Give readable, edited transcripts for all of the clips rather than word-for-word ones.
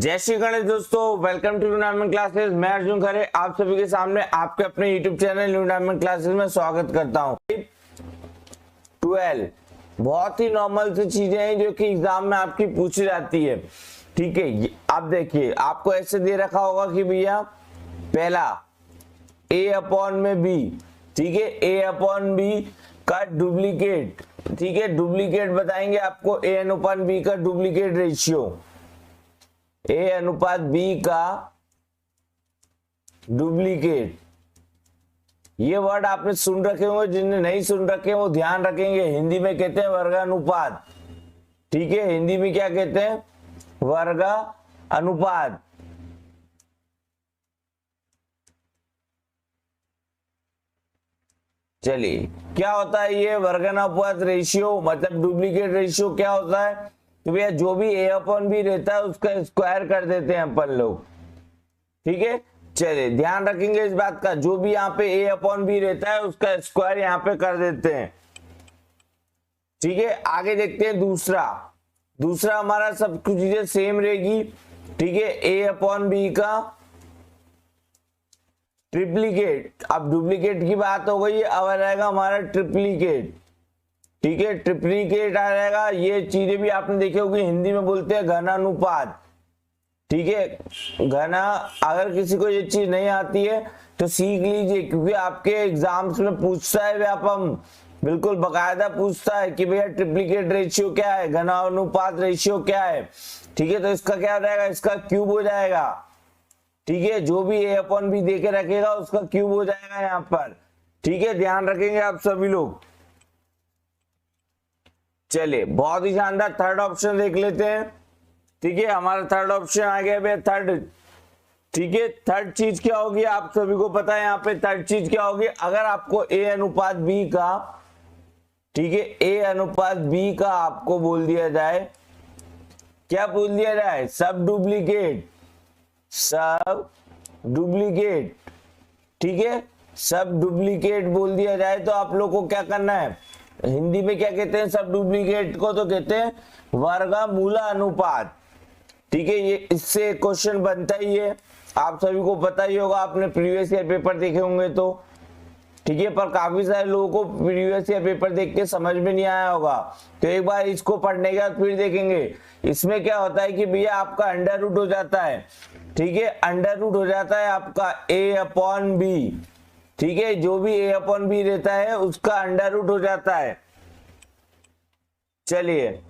जय श्री गणेश दोस्तों, welcome to new classes. मैं अर्जुन खरे आप सभी के सामने आपके अपने यूट्यूब चैनल न्यू क्लासेस में स्वागत करता हूं। 12 बहुत ही नॉर्मल सी चीजें हैं जो कि एग्जाम में आपकी पूछी जाती है। ठीक है, आप देखिए आपको ऐसे दे रखा होगा कि भैया पहला a अपॉन में b, ठीक है, a अपॉन b का डुप्लीकेट, ठीक है, डुप्लीकेट बताएंगे आपको a अनुपात b का डुप्लीकेट रेशियो, a अनुपात b का डुप्लीकेट। ये वर्ड आपने सुन रखे होंगे, जिन्हें नहीं सुन रखे वो ध्यान रखेंगे। हिंदी में कहते हैं वर्गानुपात, ठीक है, हिंदी में क्या कहते हैं, वर्गानुपात। चलिए क्या होता है ये वर्गानुपात रेशियो, मतलब डुप्लीकेट रेशियो क्या होता है तो भैया जो भी a अपॉन बी रहता है उसका स्क्वायर कर देते हैं अपन लोग, ठीक है। चलिए ध्यान रखेंगे इस बात का, जो भी यहाँ पे a अपॉन बी रहता है उसका स्क्वायर यहाँ पे कर देते हैं, ठीक है। आगे देखते हैं दूसरा हमारा सब कुछ चीजें सेम रहेगी, ठीक है। a अपॉन बी का ट्रिप्लीकेट, अब डुप्लीकेट की बात हो गई, अब आ जाएगा हमारा ट्रिप्लीकेट, ठीक है, ट्रिप्लीकेट आ जाएगा। ये चीजें भी आपने देखी होगी, हिंदी में बोलते हैं घनानुपात, ठीक है। घना, अगर किसी को ये चीज नहीं आती है तो सीख लीजिए, क्योंकि आपके एग्जाम्स में पूछता है व्यापम, बिल्कुल बकायदा पूछता है कि भैया ट्रिप्लीकेट रेशियो क्या है, घनानुपात रेशियो क्या है, ठीक है। तो इसका क्या हो जाएगा, इसका क्यूब हो जाएगा, ठीक है। जो भी a अपॉन बी दे के रखेगा उसका क्यूब हो जाएगा यहाँ पर, ठीक है, ध्यान रखेंगे आप सभी लोग। चलिए बहुत ही शानदार थर्ड ऑप्शन देख लेते हैं, ठीक है। हमारा थर्ड ऑप्शन आ गया भैया थर्ड, ठीक है। थर्ड चीज क्या होगी आप सभी को पता है, यहाँ पे थर्ड चीज क्या होगी, अगर आपको a अनुपात b का, ठीक है, a अनुपात b का आपको बोल दिया जाए, क्या बोल दिया जाए, सब डुप्लीकेट, ठीक है, सब डुप्लीकेट बोल दिया जाए तो आप लोग को क्या करना है, हिंदी में क्या कहते हैं सब डुप्लीकेट को, तो कहते हैं वर्गमूल अनुपात, ठीक है। ये इससे क्वेश्चन बनता ही है, आप सभी को पता ही होगा, आपने प्रीवियस ईयर पेपर देखे होंगे तो, ठीक है। पर काफी सारे लोगों को प्रीवियस ईयर पेपर देख के समझ में नहीं आया होगा, तो एक बार इसको पढ़ने के बाद फिर देखेंगे। इसमें क्या होता है कि भैया आपका अंडर रूट हो जाता है, ठीक है, अंडर रूट हो जाता है आपका a अपॉन बी, ठीक है, जो भी a अपॉन बी रहता है उसका अंडर रूट हो जाता है। चलिए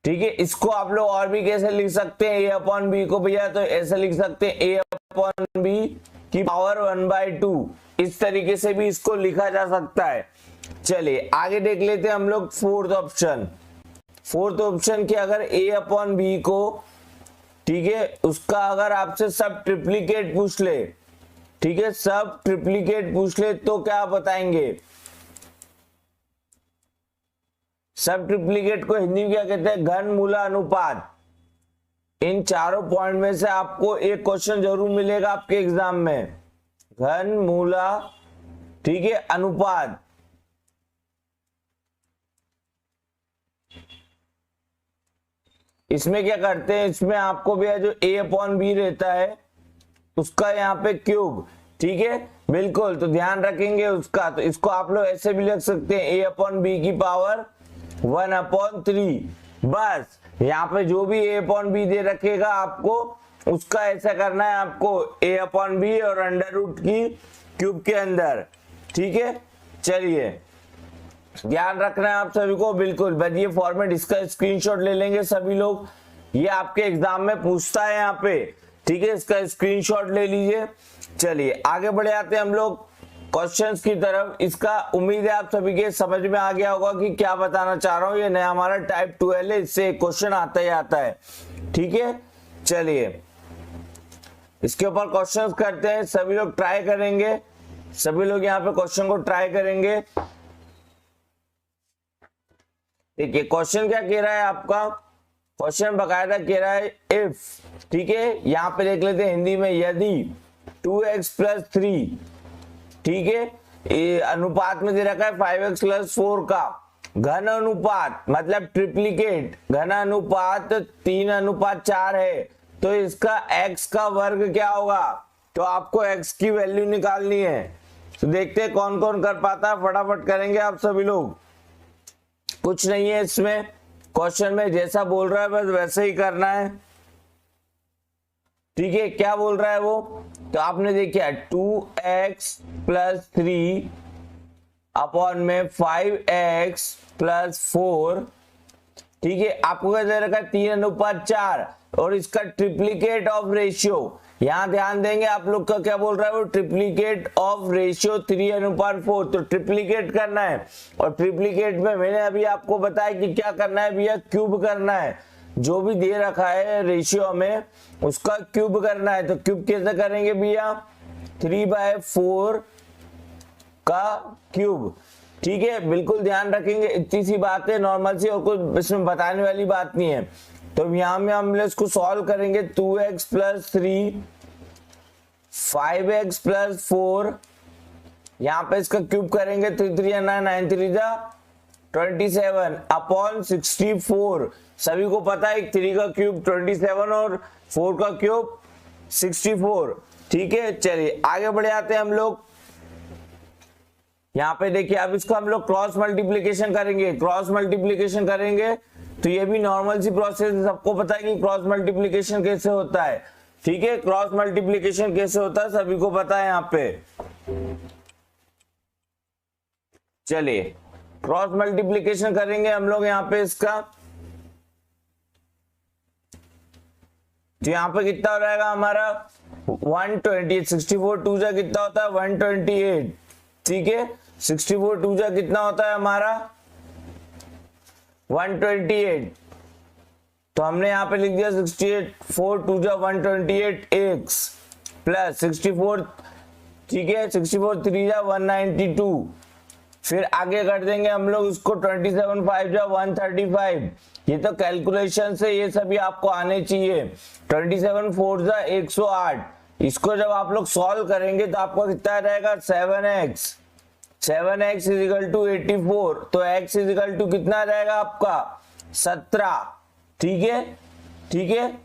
ठीक है, इसको आप लोग और भी कैसे लिख सकते हैं, a अपॉन बी को भैया तो ऐसे लिख सकते हैं a अपॉन बी की पावर 1/2, इस तरीके से भी इसको लिखा जा सकता है। चलिए आगे देख लेते हैं हम लोग फोर्थ ऑप्शन की, अगर a अपॉन बी को, ठीक है, उसका अगर आपसे सब ट्रिप्लीकेट पूछ ले, ठीक है, सब ट्रिप्लीकेट पूछ ले तो क्या बताएंगे, सब ट्रिप्लीकेट को हिंदी में क्या कहते हैं, घनमूल अनुपात। इन चारों पॉइंट में से आपको एक क्वेश्चन जरूर मिलेगा आपके एग्जाम में, घनमूल, ठीक है, अनुपात। इसमें क्या करते हैं, इसमें आपको भी जो a अपॉन बी रहता है उसका यहाँ पे क्यूब, ठीक है, बिल्कुल, तो ध्यान रखेंगे उसका। तो इसको आप लोग ऐसे भी लिख सकते हैं a अपॉन बी की पावर 1/3, बस यहाँ पे जो भी a अपॉन बी दे रखेगा आपको उसका ऐसा करना है, आपको a अपॉन बी और अंडर रूट की क्यूब के अंदर, ठीक है। चलिए ध्यान रखना है आप सभी को, बिल्कुल, बस ये फॉर्मेट, इसका स्क्रीनशॉट ले लेंगे सभी लोग, ये आपके एग्जाम में पूछता है यहाँ पे, ठीक है, इसका स्क्रीनशॉट ले लीजिए। चलिए आगे बढ़े आते हैं हम लोग क्वेश्चंस की तरफ। इसका उम्मीद है आप सभी के समझ में आ गया होगा कि क्या बताना चाह रहा हूं, ये नया हमारा टाइप 12 है, इससे क्वेश्चन आता ही आता है, ठीक है। चलिए इसके ऊपर क्वेश्चंस करते हैं, सभी लोग ट्राई करेंगे, सभी लोग यहाँ पे क्वेश्चन को ट्राई करेंगे। देखिए क्वेश्चन क्या कह रहा है आपका, क्वेश्चन बकायदा कह रहा है इफ, ठीक है, यहाँ पे देख लेते हैं हिंदी में, यदि 2x + 3, ठीक है, अनुपात में दे रखा है 5x + 4 का, घन अनुपात मतलब ट्रिप्लिकेट, घन अनुपात 3:4 है, तो इसका x का वर्ग क्या होगा, तो आपको x की वैल्यू निकालनी है। तो देखते हैं कौन कौन कर पाता है, फटाफट करेंगे आप सभी लोग। कुछ नहीं है इसमें, क्वेश्चन में जैसा बोल रहा है बस वैसे ही करना है। ठीक है, क्या बोल रहा है वो, तो आपने देखा 2x + 3 अपॉन में 5x + 4। ठीक है, आपको क्या दे रखा है 3:4 और इसका ट्रिप्लिकेट ऑफ रेशियो, यहां ध्यान देंगे आप लोग का क्या बोल रहा है वो, ट्रिप्लिकेट ऑफ रेशियो 3:4, तो ट्रिप्लिकेट करना है। और ट्रिप्लिकेट में मैंने अभी आपको बताया कि क्या करना है भैया, क्यूब करना है। जो भी दे रखा है रेशियो में उसका क्यूब करना है। तो क्यूब कैसे करेंगे भैया, 3/4 का क्यूब। ठीक है, बिल्कुल ध्यान रखेंगे, इतनी सी बात है नॉर्मल सी, और कुछ इसमें बताने वाली बात नहीं है। तो यहाँ में हम इसको सॉल्व करेंगे, 2x + 3 5x + 4, यहाँ पे इसका क्यूब करेंगे, 3 3 9 9 3 27 अपॉन 64। सभी को पता है 3 का क्यूब 27 और 4 का क्यूब 64। ठीक है, चलिए आगे बढ़ जाते हैं हम लोग। यहाँ पे देखिए अब इसको हम लोग क्रॉस मल्टीप्लीकेशन करेंगे, क्रॉस मल्टीप्लीकेशन करेंगे तो ये भी नॉर्मल सी प्रोसेस, सबको पता है कि क्रॉस मल्टीप्लीकेशन कैसे होता है। ठीक है, क्रॉस मल्टीप्लीकेशन कैसे होता है सभी को पता है यहाँ पे। चलिए क्रॉस मल्टीप्लीकेशन करेंगे हम लोग यहाँ पे इसका, तो यहाँ पे कितना हो जाएगा हमारा 128, 64 2 जा कितना होता है 128। ठीक है, 64 2 जा कितना होता है हमारा 128। तो हमने यहाँ पे लिख दिया 64 2 जा 128x प्लस 64, ठीक है 64 3 जा 192। फिर आगे कर देंगे हम लोग इसको 27 5 जा 135। ये तो कैलकुलेशन से ये सभी आपको आने चाहिए। 27 4 जा 108, इसको जब आप लोग सॉल्व करेंगे तो आपको कितना रहेगा 7x = 84। तो x = कितना रहेगा आपका 17। ठीक है, ठीक है,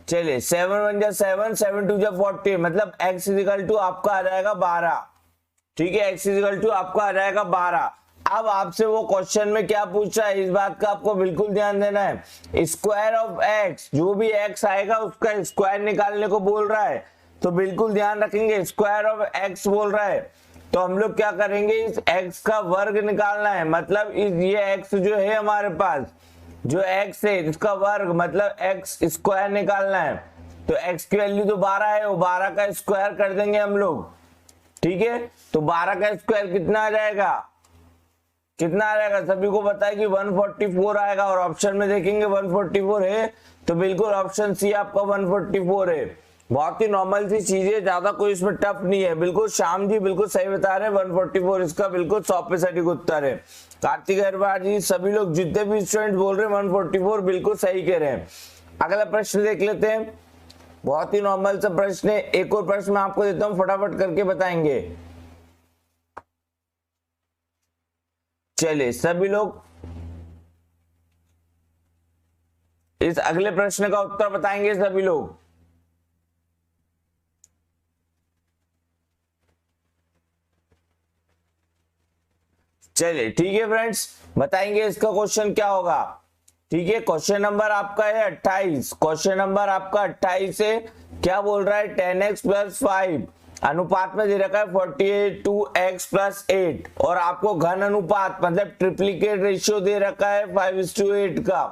चलिए 7 1 जा 7 7 2 जा 40, मतलब x = आपका आ जाएगा 12। ठीक है, x = आपका आ जाएगा 12। अब आपसे वो क्वेश्चन में क्या पूछा है, इस बात का आपको बिल्कुल ध्यान देना है। स्क्वायर ऑफ x, जो भी x आएगा उसका स्क्वायर निकालने को बोल रहा है, तो बिल्कुल ध्यान रखेंगे स्क्वायर ऑफ x बोल रहा है। तो हम लोग क्या करेंगे, इस x का वर्ग निकालना है, मतलब इस ये x जो है हमारे पास, जो x है इसका वर्ग मतलब x स्क्वायर निकालना है। तो x की वैल्यू तो 12 है, वो 12 का स्क्वायर कर देंगे हम लोग। ठीक है, तो 12 का स्क्वायर कितना आ जाएगा, कितना आ जाएगा सभी को पता है कि 144 आएगा। और ऑप्शन में देखेंगे 144 है, तो बिल्कुल ऑप्शन सी आपका 144 है। बहुत ही नॉर्मल सी चीज है, ज्यादा कोई इसमें टफ नहीं है। बिल्कुल श्याम जी बिल्कुल सही बता रहे हैं, 144 इसका बिल्कुल 100% उत्तर है। कार्तिक अग्रवाल जी, सभी लोग जितने भी स्टूडेंट बोल रहे हैं 144 बिल्कुल सही कह रहे हैं। अगला प्रश्न देख लेते हैं, बहुत ही नॉर्मल सा प्रश्न है। एक और प्रश्न मैं आपको देता हूं, फटाफट करके बताएंगे। चलिए सभी लोग इस अगले प्रश्न का उत्तर बताएंगे सभी लोग। चलिए ठीक है फ्रेंड्स, बताएंगे इसका क्वेश्चन क्या होगा। ठीक है, क्वेश्चन नंबर आपका है 28, क्वेश्चन नंबर आपका 28 है। क्या बोल रहा है 10x + 5 अनुपात में दे रखा है 42x + 8, और आपको घन अनुपात मतलब ट्रिप्लिकेट रेशियो दे रखा है 5:8 का।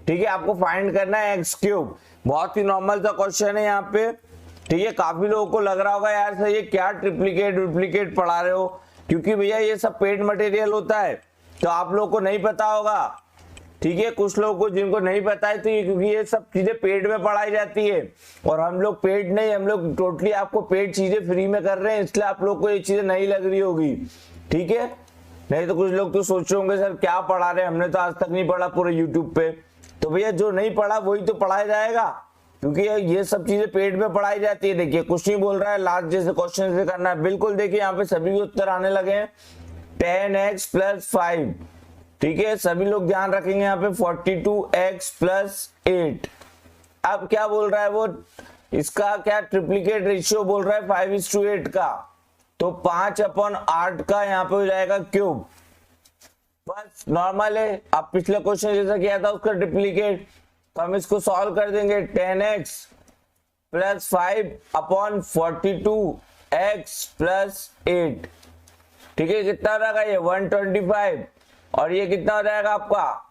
ठीक है, आपको फाइंड करना है x³। बहुत ही नॉर्मल सा क्वेश्चन है यहाँ पे। ठीक है, काफी लोगों को लग रहा होगा यार सर ये क्या ट्रिप्लिकेट पढ़ा रहे हो, क्योंकि भैया ये सब पेड मटेरियल होता है, तो आप लोगों को नहीं पता होगा। ठीक है, कुछ लोगों को जिनको नहीं पता है, तो ये क्योंकि ये सब चीजें पेड में पढ़ाई जाती है, और हम लोग पेड नहीं, हम लोग टोटली आपको पेड चीजें फ्री में कर रहे हैं, इसलिए आप लोग को ये चीजें नहीं लग रही होगी। ठीक है, नहीं तो कुछ लोग तो सोच रहे होंगे सर क्या पढ़ा रहे हैं, हमने तो आज तक नहीं पढ़ा पूरे यूट्यूब पे। तो भैया जो नहीं पढ़ा वही तो पढ़ाया जाएगा, क्योंकि ये सब चीजें पेड में पढ़ाई जाती है। देखिए कुछ नहीं बोल रहा है, लास्ट जैसे क्वेश्चन से करना है। बिल्कुल देखिए यहाँ पे सभी के उत्तर आने लगे हैं। 10x + 5 ठीक है, सभी लोग ध्यान रखेंगे यहाँ पे 42x प्लस 8। अब क्या बोल रहा है वो, इसका क्या ट्रिप्लीकेट रेशियो बोल रहा है 5:8 का, तो 5/8 का यहाँ पे हो जाएगा क्यूब। बस नॉर्मल है, आप पिछले क्वेश्चन जैसा किया था उसका ट्रिप्लीकेट, तो हम इसको सॉल्व कर देंगे। 10x प्लस 5/42x प्लस 8, ठीक है, कितना हो जाएगा ये 125, और ये कितना हो जाएगा आपका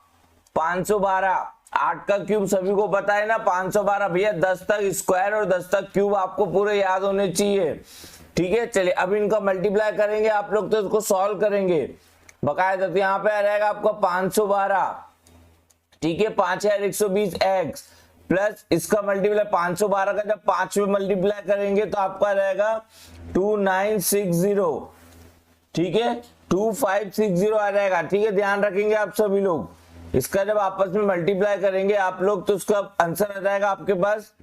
512। 8 का क्यूब सभी को पता है ना 512 भैया, 10 तक स्क्वायर और 10 तक क्यूब आपको पूरे याद होने चाहिए। ठीक है, चलिए अब इनका मल्टीप्लाई करेंगे आप लोग, तो इसको सॉल्व करेंगे बकायदा। तो यहाँ पे आ जाएगा आपका 512, ठीक है, 5×120x प्लस इसका मल्टीप्लाई 512 का जब 5 में मल्टीप्लाई करेंगे तो आपका रहेगा 2960, ठीक है, 2560 आ जाएगा। ठीक है, ध्यान रखेंगे आप सभी लोग, इसका जब आपस में मल्टीप्लाई करेंगे आप लोग तो उसका आंसर आ जाएगा आपके पास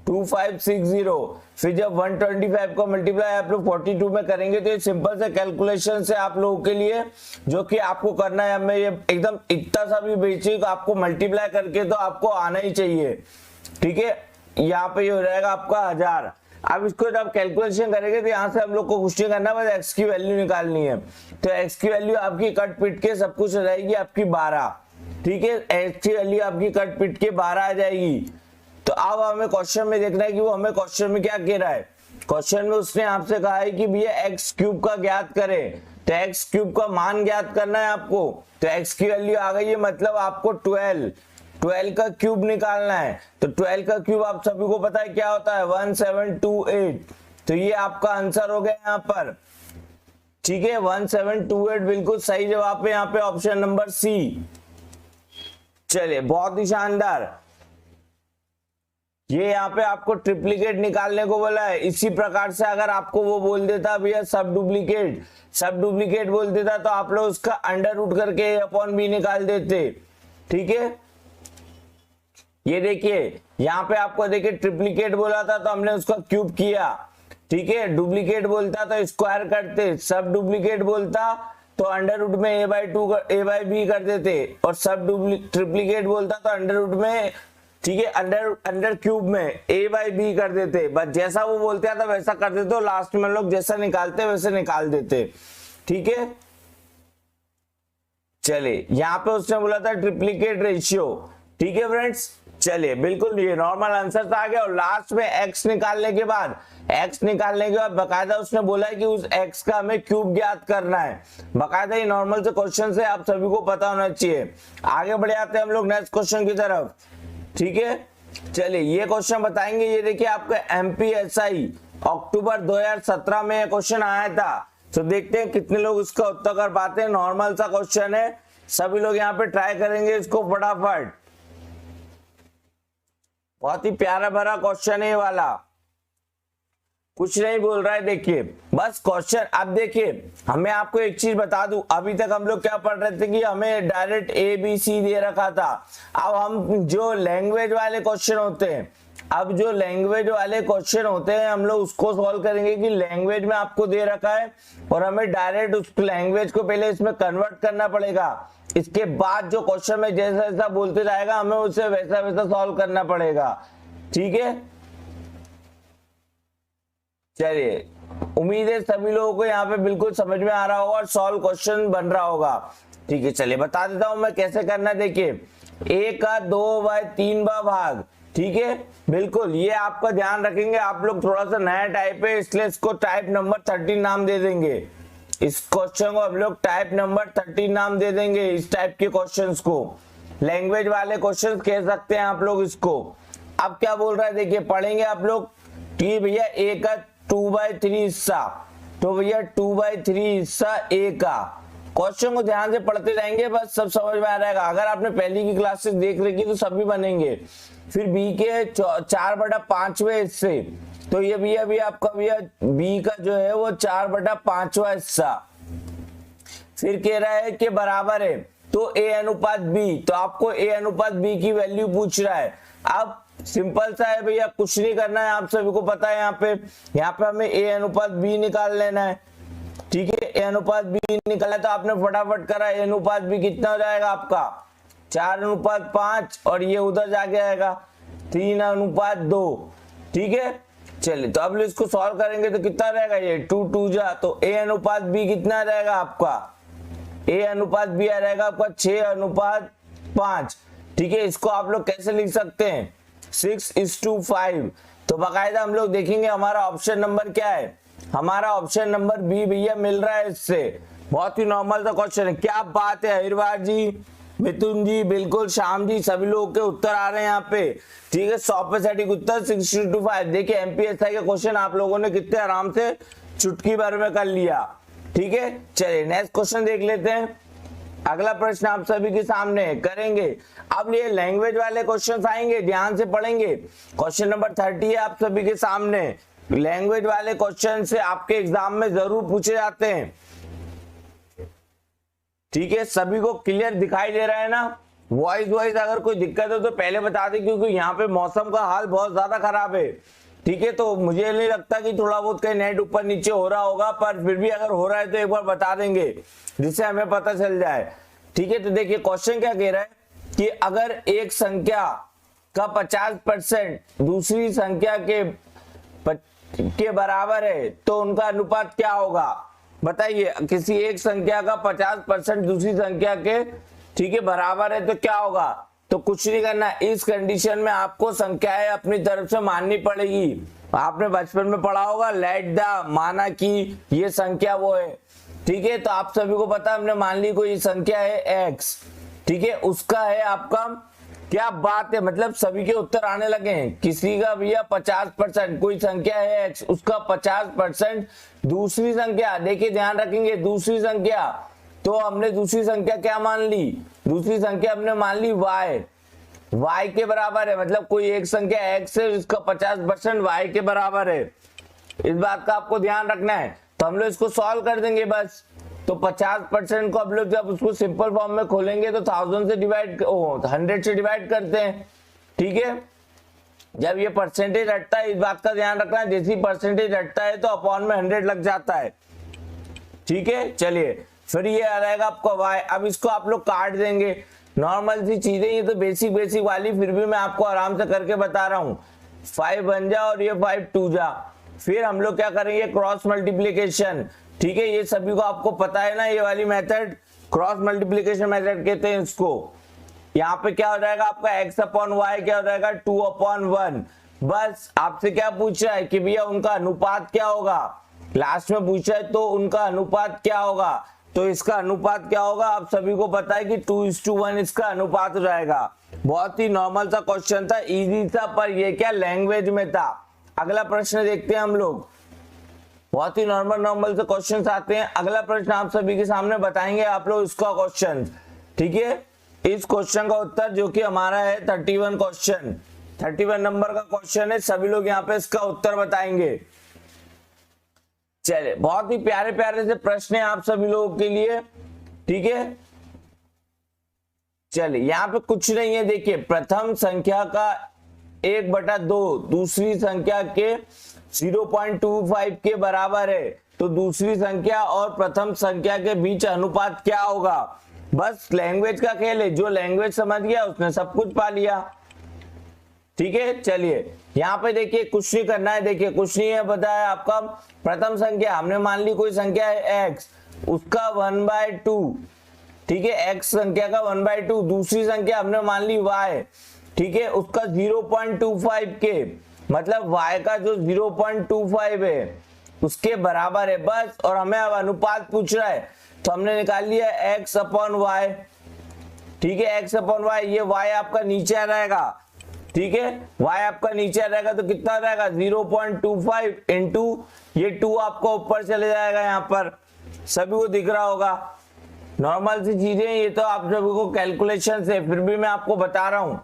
2560। फिर जब 125 को मल्टीप्लाई आप लोग 42 में करेंगे तो ये सिंपल से कैलकुलेशन से आप लोगों के लिए जो कि आपको करना है, हमें ये एकदम इतना सा भी बेसिक आपको मल्टीप्लाई करके तो आपको आना ही चाहिए। ठीक है, यहाँ पे ये हो जाएगा आपका 1000। अब इसको जब कैलकुलेशन करेंगे तो यहाँ से हम लोग को कुछ नहीं करना, बस एक्स की वैल्यू निकालनी है। तो एक्स की वैल्यू आपकी कट पिट के सब कुछ हो जाएगी आपकी 12, ठीक है, एक्स की वैल्यू आपकी कट पिट के 12 आ जाएगी। तो अब हमें क्वेश्चन में देखना है कि वो हमें क्वेश्चन में क्या कह रहा है। क्वेश्चन में उसने आपसे कहा है कि भैया एक्स क्यूब का ज्ञात करें, तो एक्स क्यूब का मान ज्ञात करना है आपको। तो एक्स की वैल्यू आ गई है, मतलब आपको 12 का क्यूब निकालना है। तो 12 का क्यूब आप सभी को पता है क्या होता है 1728। तो ये आपका आंसर हो गया यहाँ पर, ठीक है, 1728 बिल्कुल सही जवाब है यहाँ पे ऑप्शन नंबर सी। चलिए बहुत ही शानदार, ये यहाँ पे आपको ट्रिप्लीकेट निकालने को बोला है। इसी प्रकार से अगर आपको वो बोल देता भैया सब डुप्लीकेट बोल देता तो आप लोग उसका अंडर रूट करके a/b निकाल देते। ठीक है, ये देखिए यहाँ पे आपको देखिए ट्रिप्लीकेट बोला था तो हमने उसका क्यूब किया, ठीक है, डुप्लीकेट बोलता तो स्क्वायर करते, सब डुप्लीकेट बोलता तो अंडर रूट में a/b कर देते, और सब ट्रिप्लीकेट बोलता तो अंडर रूट में, ठीक है, अंडर क्यूब में a/b कर देते। बस जैसा वो बोलते था वैसा कर देते, लास्ट में लोग जैसा निकालते वैसे निकाल देते। ठीक है, चलिए यहाँ पे उसने बोला था ट्रिप्लीकेट रेशियो। ठीक है फ्रेंड्स, चलिए बिल्कुल ये नॉर्मल आंसर आ गया। और लास्ट में x निकालने के बाद बकायदा उसने बोला है कि उस x का हमें क्यूब ज्ञात करना है। बकायदा ये नॉर्मल से क्वेश्चन से आप सभी को पता होना चाहिए। आगे बढ़ जाते हैं हम लोग नेक्स्ट क्वेश्चन की तरफ। ठीक है, चलिए ये क्वेश्चन बताएंगे। ये देखिए आपका MPSI अक्टूबर 2017 में ये क्वेश्चन आया था। तो देखते हैं कितने लोग इसका उत्तर कर पाते हैं। नॉर्मल सा क्वेश्चन है, सभी लोग यहाँ पे ट्राई करेंगे इसको फटाफट। बहुत ही प्यारा भरा क्वेश्चन है ये वाला, कुछ नहीं बोल रहा है। देखिए बस क्वेश्चन, अब देखिए हमें आपको एक चीज बता दूं, अभी तक हम लोग क्या पढ़ रहे थे कि हमें डायरेक्ट ABC दे रखा था। अब हम जो लैंग्वेज वाले क्वेश्चन होते हैं, हम लोग उसको सॉल्व करेंगे कि लैंग्वेज में आपको दे रखा है और हमें डायरेक्ट उस लैंग्वेज को पहले इसमें कन्वर्ट करना पड़ेगा। इसके बाद जो क्वेश्चन में जैसा जैसा बोलते जाएगा हमें उसे वैसा वैसा सॉल्व करना पड़ेगा। ठीक है, चलिए उम्मीद है सभी लोगों को यहाँ पे बिल्कुल समझ में आ रहा होगा और सॉल्व क्वेश्चन बन रहा होगा। ठीक है, चलिए बता देता हूं मैं कैसे करना है। देखिए a का 2/3 भाग, ठीक है, बिल्कुल ये आपका ध्यान रखेंगे। आप लोग थोड़ा सा नया टाइप है इसलिए इसको टाइप नंबर 13 नाम दे देंगे। इस क्वेश्चन को हम लोग टाइप नंबर 13 नाम दे देंगे। इस टाइप के क्वेश्चंस को लैंग्वेज वाले क्वेश्चंस कह सकते हैं आप लोग इसको। अब क्या बोल रहा है देखिए, पढ़ेंगे आप लोग कि भैया a का 2/3 हिस्सा, तो भैया 2/3 हिस्सा a का। क्वेश्चन को ध्यान से पढ़ते जाएंगे, बस सब समझ में आ जाएगा। अगर आपने पहली की क्लासेस देख रखी तो सभी बनेंगे। फिर b के 4/5वें हिस्से, तो ये भैया भी आपका भैया b का जो है वो 4/5वां हिस्सा। फिर कह रहा है कि बराबर है तो a/b, तो आपको a/b की वैल्यू पूछ रहा है। अब सिंपल सा है भैया, कुछ नहीं करना है, आप सभी को पता है। यहाँ पे हमें a/b निकाल लेना है। ठीक है, ए अनुपात बी निकला तो आपने फटाफट करा, ए अनुपात बी कितना हो जाएगा आपका 4:5 और ये उधर जाके आएगा 3:2। ठीक है, चलिए तो अब इसको सॉल्व करेंगे तो कितना रहेगा ये 2 जा, तो ए अनुपात बी कितना रहेगा आपका, ए अनुपात बी आ रहेगा आपका 6:5। ठीक है, इसको आप लोग कैसे लिख सकते हैं 6:5। तो बाकायदा हम लोग देखेंगे हमारा ऑप्शन नंबर क्या है, हमारा ऑप्शन नंबर बी भैया मिल रहा है इससे। बहुत ही नॉर्मल सा क्वेश्चन है, क्या बात है अहिरवार जी, मिथुन जी, बिल्कुल श्याम जी, सभी लोगों के उत्तर आ रहे हैं यहाँ पे। ठीक है, 100% उत्तर 6:5। देखिए एमपीएसआई के क्वेश्चन आप लोगों ने कितने आराम से चुटकी भर में कर लिया। ठीक है, चलिए नेक्स्ट क्वेश्चन देख लेते हैं। अगला प्रश्न आप सभी के सामने करेंगे। अब ये लैंग्वेज वाले क्वेश्चन आएंगे, ध्यान से पढ़ेंगे। क्वेश्चन नंबर 30 है आप सभी के सामने। लैंग्वेज वाले क्वेश्चन से आपके एग्जाम में जरूर पूछे जाते हैं। ठीक है, सभी को क्लियर दिखाई दे रहा है ना? वॉइस अगर कोई दिक्कत हो तो पहले बता दें, क्योंकि यहाँ पे मौसम का हाल बहुत ज्यादा खराब है। ठीक है, तो मुझे नहीं लगता कि थोड़ा बहुत कहीं नेट ऊपर नीचे हो रहा होगा, पर फिर भी अगर हो रहा है तो एक बार बता देंगे जिससे हमें पता चल जाए। ठीक है, तो देखिए क्वेश्चन क्या कह रहा है कि अगर एक संख्या का 50% दूसरी संख्या के बराबर है तो उनका अनुपात क्या होगा। बताइए, किसी एक संख्या का 50% दूसरी संख्या के ठीक है बराबर है तो क्या होगा। तो कुछ नहीं करना, इस कंडीशन में आपको संख्याएं अपनी तरफ से माननी पड़ेगी। आपने बचपन में पढ़ा होगा लेट द, माना कि ये संख्या वो है। ठीक है, तो आप सभी को पता, हमने मान ली कोई संख्या है x। ठीक है, उसका है आपका, क्या बात है, मतलब सभी के उत्तर आने लगे हैं। किसी का भैया 50%, कोई संख्या है x, उसका 50% दूसरी संख्या। देखिए ध्यान रखेंगे, दूसरी संख्या, तो हमने दूसरी संख्या क्या मान ली, दूसरी संख्या हमने मान ली y के बराबर है। मतलब कोई एक संख्या x है जिसका 50% y के बराबर है। इस बात का आपको ध्यान रखना है। तो हम लोग इसको सॉल्व कर देंगे बस। तो 50% को हम लोग जब उसको सिंपल फॉर्म में खोलेंगे तो 100 से डिवाइड 100 से डिवाइड करते हैं। ठीक है, जब ये परसेंटेज हटता है, इस बात का ध्यान रखना है, जैसी परसेंटेज हटता है तो अपॉन में 100 लग जाता है। ठीक है, चलिए फिर ये आ जाएगा आपका y। अब इसको आप लोग काट देंगे, नॉर्मल सी चीजें, ये तो बेसिक वाली, फिर भी मैं आपको आराम से करके बता रहा हूँ। 5 बन जा और ये 5 2 जा। फिर हम लोग क्या करेंगे, क्रॉस मल्टीप्लीकेशन। ठीक है, ये सभी को आपको पता है ना, ये वाली मेथड क्रॉस मल्टीप्लीकेशन मेथड कहते हैं इसको। यहाँ पे क्या हो जाएगा आपका x/y क्या हो जाएगा 2/1। बस आपसे क्या पूछ रहा है कि भैया उनका अनुपात क्या होगा, लास्ट में पूछा है तो उनका अनुपात क्या होगा। तो इसका अनुपात क्या होगा, आप सभी को पता है कि 2:1 इसका अनुपात हो जाएगा। बहुत ही नॉर्मल सा क्वेश्चन था, इजी था, पर ये क्या लैंग्वेज में था। अगला प्रश्न देखते हैं हम लोग। बहुत ही नॉर्मल से क्वेश्चंस आते हैं। अगला प्रश्न आप सभी के सामने बताएंगे आप लोग इसका क्वेश्चन। ठीक है, इस क्वेश्चन का उत्तर जो कि हमारा है 31 क्वेश्चन, 31 नंबर का क्वेश्चन है। सभी लोग यहाँ पे इसका उत्तर बताएंगे। चलिए, बहुत ही प्यारे प्यारे से प्रश्न है आप सभी लोगों के लिए। ठीक है, चलिए यहाँ पे कुछ नहीं है। देखिए, प्रथम संख्या का 1/2 दूसरी संख्या के 0.25 के बराबर है, तो दूसरी संख्या और प्रथम संख्या के बीच अनुपात क्या होगा। बस लैंग्वेज का खेल है, जो लैंग्वेज समझ गया उसने सब कुछ पा लिया। ठीक है, चलिए यहाँ पे देखिए कुछ नहीं करना है। देखिए कुछ नहीं है, बताया आपका प्रथम संख्या हमने मान ली कोई संख्या है x, उसका 1/2। ठीक है, x संख्या का 1/2। दूसरी संख्या हमने मान ली y, ठीक है, उसका 0.25 के, मतलब y का जो 0.25 है उसके बराबर है बस। और हमें अब अनुपात पूछ रहा है तो हमने निकाल लिया x/y। ठीक है, x/y, ये y आपका नीचे आ जाएगा। ठीक है, y आपका नीचे आ जाएगा तो कितना आ जाएगा 0.25 इंटू ये 2 आपका ऊपर चले जाएगा। यहाँ पर सभी को दिख रहा होगा, नॉर्मल सी चीजें, ये तो आप सभी को कैलकुलेशन से, फिर भी मैं आपको बता रहा हूँ।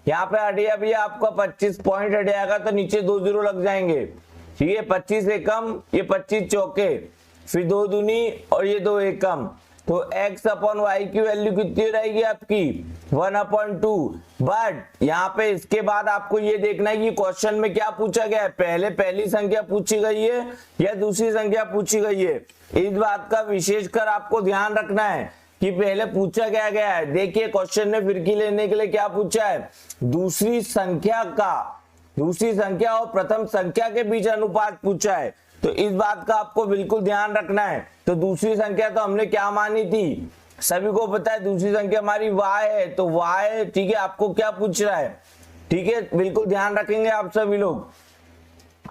यहाँ पे हटिया भी आपका 25 पॉइंट हट जाएगा तो नीचे 2 0 लग जाएंगे। ठीक है, 25 एकम, ये 25 चौके, फिर 2 दूनी और ये 2 एकम, तो x अपॉन वाई की वैल्यू कितनी रहेगी आपकी 1/2। बट यहाँ पे इसके बाद आपको ये देखना है कि क्वेश्चन में क्या पूछा गया है, पहले पहली संख्या पूछी गई है या दूसरी संख्या पूछी गई है। इस बात का विशेषकर आपको ध्यान रखना है कि पहले पूछा क्या गया है। देखिए क्वेश्चन ने फिरकी लेने के लिए क्या पूछा है, दूसरी संख्या और प्रथम संख्या के बीच अनुपात पूछा है। तो इस बात का आपको बिल्कुल ध्यान रखना है। तो दूसरी संख्या तो हमने क्या मानी थी, सभी को पता है दूसरी संख्या हमारी y है, तो y ठीक है। आपको क्या पूछ रहा है, ठीक है, बिल्कुल ध्यान रखेंगे आप सभी लोग।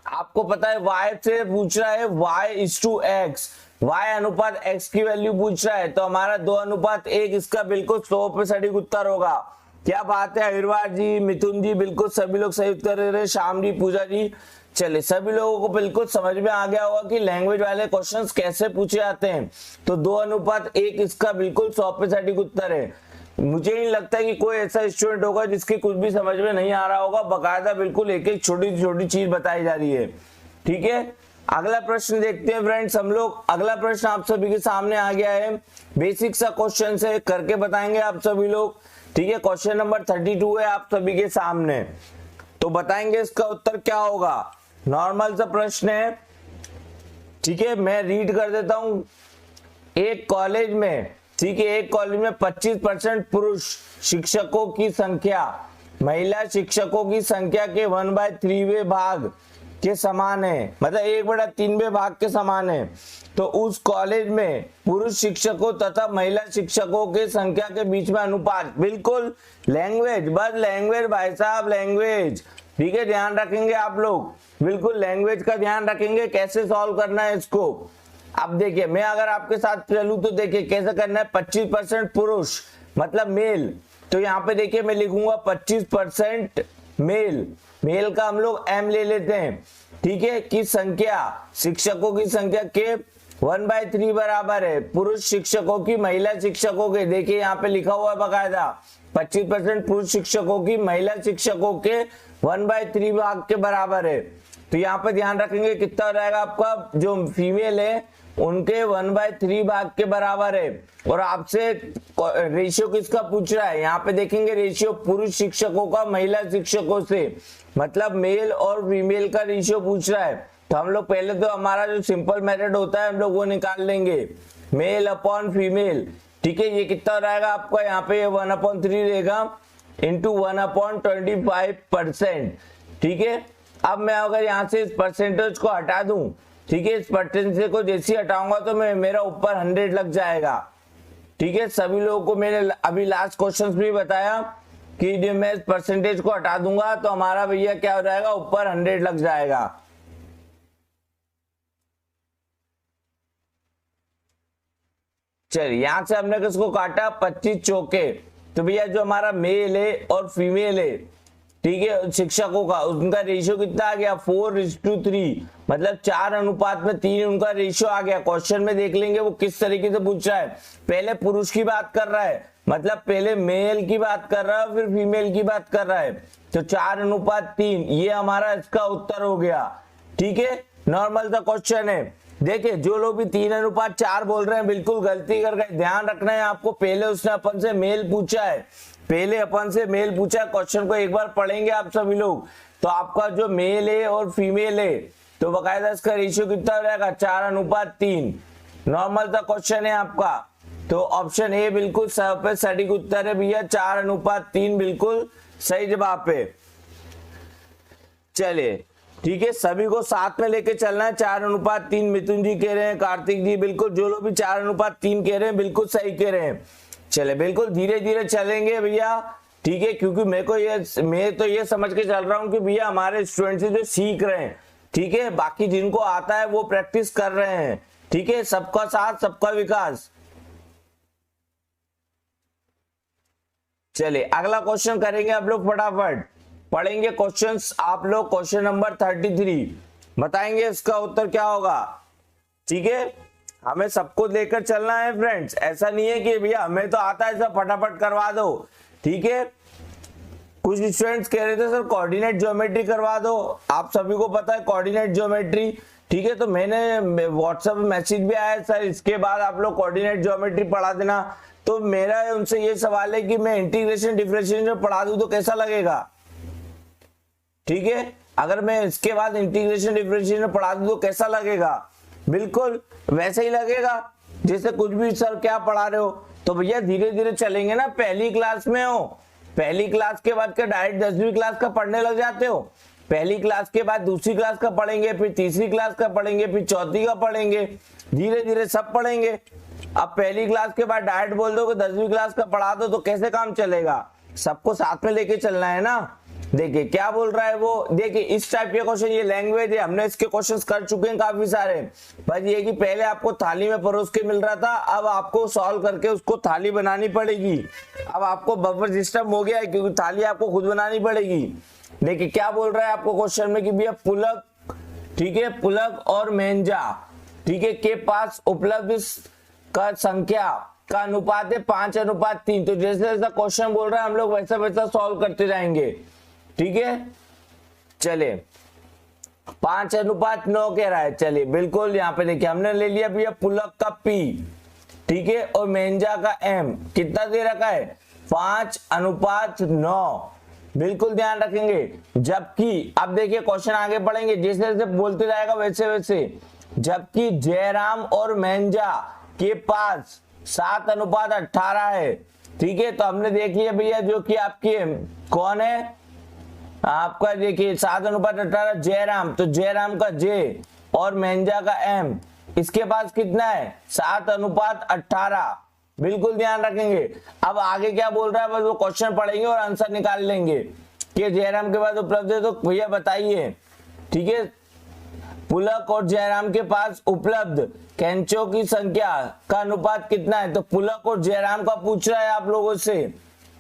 आपको पता है y से पूछ रहा है y/x, y अनुपात x की वैल्यू पूछ रहा है। तो हमारा 2:1 इसका बिल्कुल 100% सटीक उत्तर होगा। क्या बात है अहिरवार जी, मिथुन जी, बिल्कुल सभी लोग सही उत्तर दे रहे, शाम जी, पूजा जी। चलिए सभी लोगों को बिल्कुल समझ में आ गया होगा कि लैंग्वेज वाले क्वेश्चंस कैसे पूछे जाते हैं। तो 2:1 इसका बिल्कुल 100% सटीक उत्तर है। मुझे नहीं लगता कि कोई ऐसा स्टूडेंट होगा जिसकी कुछ भी समझ में नहीं आ रहा होगा, बकायदा बिल्कुल एक एक छोटी छोटी चीज बताई जा रही है। ठीक है, अगला प्रश्न देखते हैं फ्रेंड्स हम लोग। अगला प्रश्न आप सभी के सामने आ गया है, बेसिक सा क्वेश्चन है, करके बताएंगे आप सभी लोग। ठीक है, क्वेश्चन नंबर 32 है आप सभी के सामने, तो बताएंगे इसका उत्तर क्या होगा। नॉर्मल सा प्रश्न है, ठीक है, मैं रीड कर देता हूं। एक कॉलेज में, ठीक है, एक कॉलेज में 25% पुरुष शिक्षकों की संख्या महिला शिक्षकों की संख्या के 1/3 भाग के समान है, मतलब 1/3 भाग के समान है। तो उस कॉलेज में पुरुष शिक्षकों तथा महिला शिक्षकों के संख्या के बीच में अनुपात, बिल्कुल लैंग्वेज, बस लैंग्वेज भाई साहब, लैंग्वेज। ठीक है, ध्यान रखेंगे आप लोग, बिल्कुल लैंग्वेज का ध्यान रखेंगे, कैसे सॉल्व करना है इसको। अब देखिए मैं अगर आपके साथ चलूं तो देखिए कैसे करना है। 25% पुरुष मतलब मेल, तो यहाँ पे देखिए मैं लिखूंगा 25% मेल, मेल का हम लोग m ले लेते हैं। ठीक है, की संख्या शिक्षकों की संख्या के 1/3 बराबर है पुरुष शिक्षकों की महिला शिक्षकों के। देखिए यहाँ पे लिखा हुआ है बकायदा 25% पुरुष शिक्षकों की महिला शिक्षकों के 1/3 भाग के बराबर है। तो यहाँ पे ध्यान रखेंगे कितना हो जाएगा आपका, जो फीमेल है उनके 1/3 भाग के बराबर है। और आपसे रेशियो किसका पूछ रहा है, यहाँ पे देखेंगे रेशियो पुरुष शिक्षकों का महिला शिक्षकों से, मतलब मेल और फीमेल का रेशियो पूछ रहा है। तो हम लोग पहले तो हमारा जो सिंपल मेथड होता है हम लोग वो निकाल लेंगे, मेल अपॉन फीमेल। ठीक है, ये कितना रहेगा आपका, यहाँ पे 1/3 रहेगा इंटू 1/25%। ठीक है, अब मैं अगर यहाँ से इस परसेंटेज को हटा दूं, ठीक है, इस परसेंटेज को जैसे ही हटाऊंगा तो मेरा ऊपर 100 लग जाएगा। ठीक है, सभी लोगों को मैंने अभी लास्ट क्वेश्चन भी बताया कि जब मैं इस परसेंटेज को हटा दूंगा तो हमारा भैया क्या हो जाएगा, ऊपर 100 लग जाएगा। चलिए यहां से हमने किसको काटा, 25 चौके। तो भैया जो हमारा मेल है और फीमेल है, ठीक है, शिक्षकों का, उनका रेशियो कितना आ गया 4:3, मतलब 4:3 उनका रेशियो आ गया। क्वेश्चन में देख लेंगे वो किस तरीके से पूछ रहा है, पहले पुरुष की बात कर रहा है, मतलब पहले मेल की बात कर रहा है फिर फीमेल की बात कर रहा है। तो 4:3 ये हमारा इसका उत्तर हो गया। ठीक है, नॉर्मल सा क्वेश्चन है। देखिए जो लोग भी 3:4 बोल रहे हैं बिल्कुल गलती कर गए, ध्यान रखना है आपको। पहले उसने अपन से मेल पूछा है, पहले अपन से मेल पूछा है, क्वेश्चन को एक बार पढ़ेंगे आप सभी लोग। तो आपका जो मेल है और फीमेल है तो बकायदा इसका रेशियो कितना हो जाएगा 4:3। नॉर्मल सा क्वेश्चन है आपका, तो ऑप्शन ए बिल्कुल सटीक उत्तर है भैया, 4:3 बिल्कुल सही जवाब है। चलिए ठीक है, सभी को साथ में लेके चलना है। 4:3 मिथुन जी कह रहे हैं, कार्तिक जी बिल्कुल, जो लोग भी 4:3 कह रहे हैं बिल्कुल सही कह रहे हैं। चले बिल्कुल धीरे धीरे चलेंगे भैया, ठीक है, क्योंकि मैं तो ये समझ के चल रहा हूँ कि भैया हमारे स्टूडेंट्स जो सीख रहे हैं, ठीक है, बाकी जिनको आता है वो प्रैक्टिस कर रहे हैं। ठीक है, सबका साथ सबका विकास। चलिए अगला क्वेश्चन करेंगे आप लोग, फटाफट पढ़ेंगे क्वेश्चंस आप लोग। क्वेश्चन नंबर 33 बताएंगे इसका उत्तर क्या होगा। ठीक है, हमें सबको लेकर चलना है फ्रेंड्स, ऐसा नहीं है कि भैया हमें तो आता है सब फटाफट करवा दो। ठीक है, कुछ स्टूडेंट्स कह रहे थे सर कोऑर्डिनेट ज्योमेट्री करवा दो, आप सभी को पता है कोऑर्डिनेट ज्योमेट्री ठीक है, तो मैंने व्हाट्सएप मैसेज भी आया सर इसके बाद आप लोग कोऑर्डिनेट ज्योमेट्री पढ़ा देना। तो मेरा उनसे ये सवाल है कि मैं इंटीग्रेशन डिफरेंशिएशन पढ़ा दूं तो कैसा लगेगा? ठीक है, अगर मैं इसके बाद इंटीग्रेशन डिफरेंशिएशन पढ़ा दूं तो कैसा लगेगा? बिल्कुल वैसे ही लगेगा जैसे कुछ भी सर क्या पढ़ा रहे हो। तो भैया धीरे धीरे चलेंगे ना, पहली क्लास में हो, पहली क्लास के बाद क्या डायरेक्ट 10वीं क्लास का पढ़ने लग जाते हो? पहली क्लास के बाद दूसरी क्लास का पढ़ेंगे, फिर तीसरी क्लास का पढ़ेंगे, फिर चौथी का पढ़ेंगे, धीरे धीरे सब पढ़ेंगे। अब पहली क्लास के बाद डायरेक्ट बोल दो कि 10वीं क्लास का पढ़ा दो तो कैसे काम चलेगा? सबको साथ में लेके चलना है ना। देखिए क्या बोल रहा है वो, देखिए इस टाइप के क्वेश्चन, ये लैंग्वेज है, हमने इसके क्वेश्चंस कर चुके हैं काफी सारे। बस ये कि पहले आपको थाली में परोस के मिल रहा था, अब आपको सॉल्व करके उसको थाली बनानी पड़ेगी। अब आपको बफर सिस्टम हो गया है क्योंकि थाली आपको खुद बनानी पड़ेगी। देखिए क्या बोल रहा है आपको क्वेश्चन में कि भैया पुलक, ठीक है, पुलक और मेंजा, ठीक है, के पास उपलब्ध का संख्या का अनुपात है 5:3। तो जैसे जैसा क्वेश्चन बोल रहा है हम लोग वैसा वैसा सॉल्व करते जाएंगे। ठीक है, चले 5:9 कह रहा है। चलिए बिल्कुल यहाँ पे देखिए हमने ले लिया भैया पुलक का P, ठीक है, और मेंजा का M कितना दे रखा है? 5:9। बिल्कुल ध्यान रखेंगे। जबकि अब देखिए क्वेश्चन आगे पढ़ेंगे, जैसे जैसे बोलते जाएगा वैसे वैसे। जबकि जयराम और मेंजा के पास 7:18 है। ठीक है, तो हमने देख लिया भैया जो कि आपकी कौन है आपका, देखिए 7:18 जयराम, तो जयराम का J और मेंजा का M, इसके पास कितना है? 7:18। बिल्कुल ध्यान रखेंगे। अब आगे क्या बोल रहा है बस वो क्वेश्चन पढ़ेंगे और आंसर निकाल लेंगे कि जयराम के पास उपलब्ध है तो भैया बताइए। ठीक है, पुलक और जयराम के पास उपलब्ध कैंचों की संख्या का अनुपात कितना है? तो पुलक और जयराम का पूछ रहा है आप लोगों से,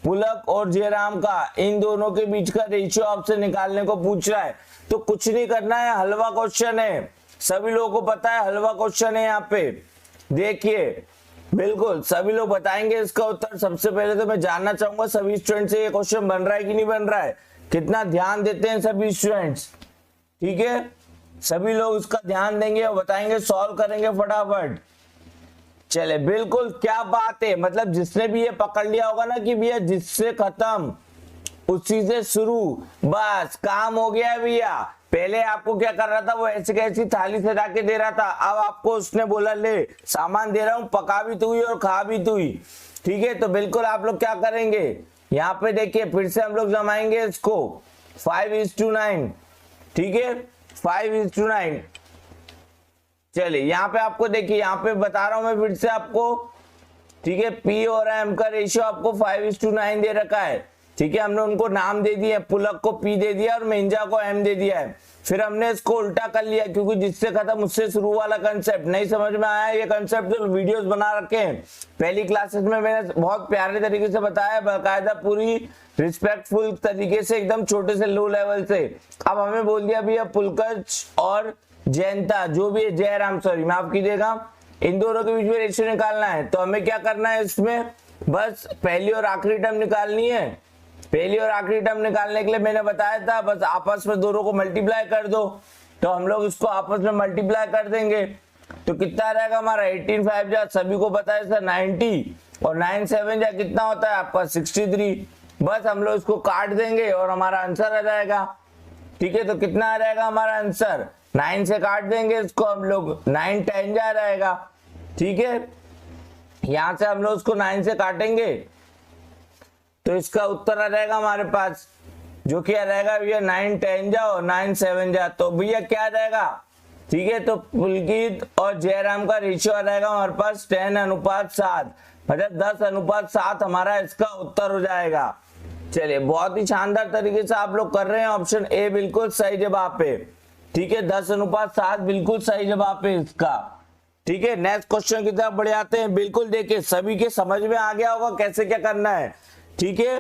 पुलक और जयराम का, इन दोनों के बीच का रेशियो आपसे निकालने को पूछ रहा है। तो कुछ नहीं करना है, हलवा क्वेश्चन है, सभी लोगों को पता है हलवा क्वेश्चन है। यहाँ पे देखिए बिल्कुल सभी लोग बताएंगे इसका उत्तर। सबसे पहले तो मैं जानना चाहूंगा सभी स्टूडेंट से ये क्वेश्चन बन रहा है कि नहीं बन रहा है, कितना ध्यान देते हैं सभी स्टूडेंट्स। ठीक है, सभी लोग इसका ध्यान देंगे और बताएंगे, सॉल्व करेंगे फटाफट। चले बिल्कुल, क्या बात है, मतलब जिसने भी ये पकड़ लिया होगा ना कि भैया जिससे खत्म उसी से शुरू, बस काम हो गया भैया। पहले आपको क्या कर रहा था, वो ऐसी कैसी थाली सजा के दे रहा था, अब आपको उसने बोला ले सामान दे रहा हूं, पका भी तू ही और खा भी तू ही। ठीक है, तो बिल्कुल आप लोग क्या करेंगे, यहाँ पे देखिए फिर से हम लोग जमाएंगे इसको 5:9। ठीक है, 5:9। चलिए यहाँ पे आपको देखिए, यहाँ पे बता रहा हूं मैं फिर से आपको। ठीक है, P और M का रेशियो आपको 5:9 दे रखा है। ठीक है, हमने उनको नाम दे दिए, पुलक को P दे दिया और मेंजा को M दे दिया है। फिर हमने इसको उल्टा कर लिया क्योंकि जिससे खत्म उससे शुरू वाला कंसेप्ट नहीं समझ में आया। ये कंसेप्ट जो वीडियोस बना रखे हैं पहली क्लासेस में मैंने बहुत प्यारे तरीके से बताया, बाकायदा पूरी रिस्पेक्टफुल तरीके से, एकदम छोटे से लो लेवल से। अब हमें बोल दिया भैया पुलकच और जयंता, जो भी है जयराम, सॉरी माफ कीजिएगा, इन दोनों के बीच में रेशियो निकालना है। तो हमें क्या करना है इसमें, बस पहली और आखिरी टर्म निकालनी है। पहली और आखिरी टर्म निकालने के लिए मैंने बताया था बस आपस में दोनों को मल्टीप्लाई कर दो। तो हम लोग इसको आपस में मल्टीप्लाई कर देंगे तो कितना रहेगा हमारा 18 5 जा, सभी को पता है सर 90 और 9 7 जा कितना होता है आपका 63। बस हम लोग इसको काट देंगे और हमारा आंसर आ जाएगा। ठीक है, तो कितना आ जाएगा हमारा आंसर, 9 से काट देंगे इसको हम लोग, 9 10 जा रहेगा। ठीक है, यहां से हम लोग उसको 9 से काटेंगे तो इसका उत्तर आ जाएगा हमारे पास, जो कि आ जाएगा भैया 9 10 जा और 9 7 जा। तो भैया क्या आ जाएगा, ठीक है, तो पुलकित और जयराम का रेशियो आ जाएगा हमारे पास 10:7, मतलब 10:7 हमारा इसका उत्तर हो जाएगा। चलिए बहुत ही शानदार तरीके से आप लोग कर रहे हैं, ऑप्शन ए बिल्कुल सही जवाब है। ठीक है, 10:7 बिल्कुल सही जवाब है इसका। ठीक है, नेक्स्ट क्वेश्चन की तरफ बढ़ जाते हैं। बिल्कुल देखिए सभी के समझ में आ गया होगा कैसे क्या करना है। ठीक है,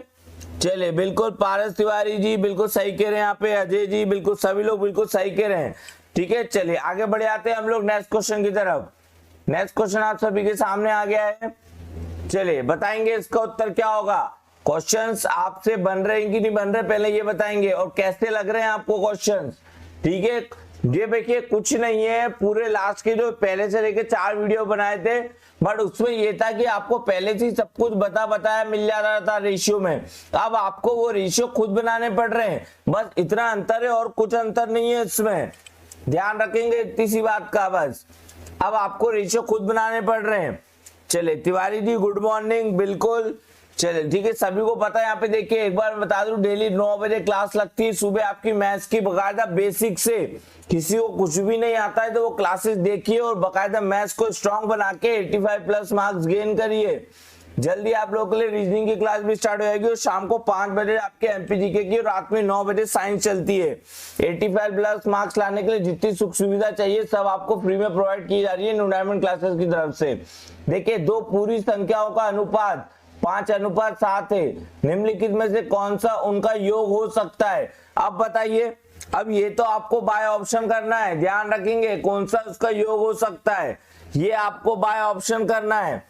चलिए बिल्कुल पारस तिवारी जी बिल्कुल सही कह रहे हैं, यहाँ पे अजय जी बिल्कुल, सभी लोग बिल्कुल सही कह रहे हैं। ठीक है, चलिए आगे बढ़ जाते हैं हम लोग नेक्स्ट क्वेश्चन की तरफ। नेक्स्ट क्वेश्चन आप सभी के सामने आ गया है, चलिए बताएंगे इसका उत्तर क्या होगा। क्वेश्चंस आपसे बन रहे हैं कि नहीं बन रहे पहले ये बताएंगे, और कैसे लग रहे हैं आपको क्वेश्चंस। ठीक है, ये देखिए कुछ नहीं है, पूरे लास्ट के जो पहले से लेके 4 वीडियो बनाए थे, बट उसमें ये था कि आपको पहले से सब कुछ बताया मिल जा रहा था रेशियो में। अब आपको वो रेशियो खुद बनाने पड़ रहे हैं, बस इतना अंतर है और कुछ अंतर नहीं है इसमें, ध्यान रखेंगे इतनी सी बात का बस। अब आपको रेशियो खुद बनाने पड़ रहे हैं। चले तिवारी जी गुड मॉर्निंग, बिल्कुल चले ठीक है, सभी को पता है। यहाँ पे देखिए एक बार बता दूं, डेली 9 बजे क्लास लगती है सुबह आपकी मैथ्स की, बकायदा बेसिक से। किसी को कुछ भी नहीं आता है तो वो क्लासेस देखिए और बकायदा मैथ्स को स्ट्रांग बना के 85 प्लस मार्क्स गेन करिए। जल्दी आप लोगों के लिए रीजनिंग की क्लास भी स्टार्ट हो जाएगी और शाम को 5 बजे आपके एमपीजीके की और रात में 9 बजे साइंस चलती है। 85 प्लस मार्क्स लाने के लिए जितनी सुख सुविधा चाहिए सब आपको फ्री में प्रोवाइड की जा रही है न्यू डायमंड क्लासेस की तरफ से। देखिए दो पूरी संख्याओं का अनुपात 5:7 है, निम्नलिखित में से कौन सा उनका योग हो सकता है? अब बताइए। अब ये तो आपको बाय ऑप्शन करना है, ध्यान रखेंगे कौन सा उसका योग हो सकता है, ये आपको बाय ऑप्शन करना है।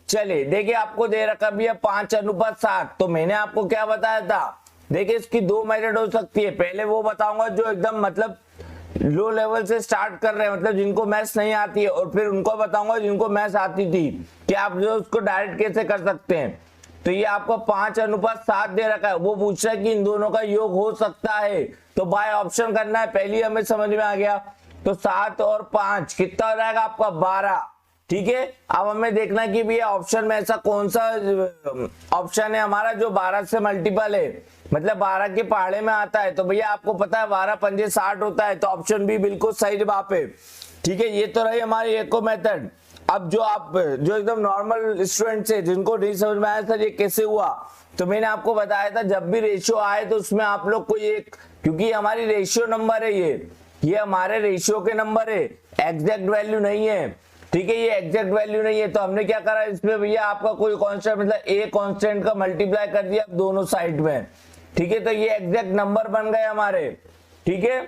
चलिए देखिए आपको दे रखा भी है 5:7, तो मैंने आपको क्या बताया था, देखिए इसकी 2 मेथड हो सकती है। पहले वो बताऊंगा जो एकदम मतलब लो लेवल से स्टार्ट कर रहे हैं, मतलब जिनको मैथ्स नहीं आती है, और फिर उनको बताऊंगा जिनको मैथ्स आती थी कि आप जो उसको डायरेक्ट कैसे कर सकते हैं। तो ये आपको 5:7 दे रखा है, वो पूछ रहा है कि इन दोनों का योग हो सकता है, तो बाय ऑप्शन करना है। पहली हमें समझ में आ गया, तो 7 और 5 कितना हो जाएगा आपका 12, ठीक है। अब हमें देखना कि भैया ऑप्शन में ऐसा कौन सा ऑप्शन है हमारा जो 12 से मल्टीपल है, मतलब 12 के पहाड़े में आता है। तो भैया आपको पता है 12 पंजे 60 होता है, तो ऑप्शन बी बिल्कुल सही जवाब है, ठीक है। ये तो रही हमारी एको मेथड। अब जो आप जो एकदम नॉर्मल स्टूडेंट्स है जिनको नहीं समझ में आया सर ये कैसे हुआ, तो मैंने आपको बताया था जब भी रेशियो आए तो उसमें आप लोग को ये, क्योंकि हमारी रेशियो नंबर है, ये हमारे रेशियो के नंबर है, एग्जैक्ट वैल्यू नहीं है, ठीक है। ये एग्जैक्ट वैल्यू नहीं है, तो हमने क्या करा इसमें भैया आपका कोई कांस्टेंट मतलब ए कांस्टेंट का मल्टीप्लाई कर दिया दोनों साइड में, ठीक है। तो ये एग्जैक्ट नंबर बन गए हमारे, ठीक है,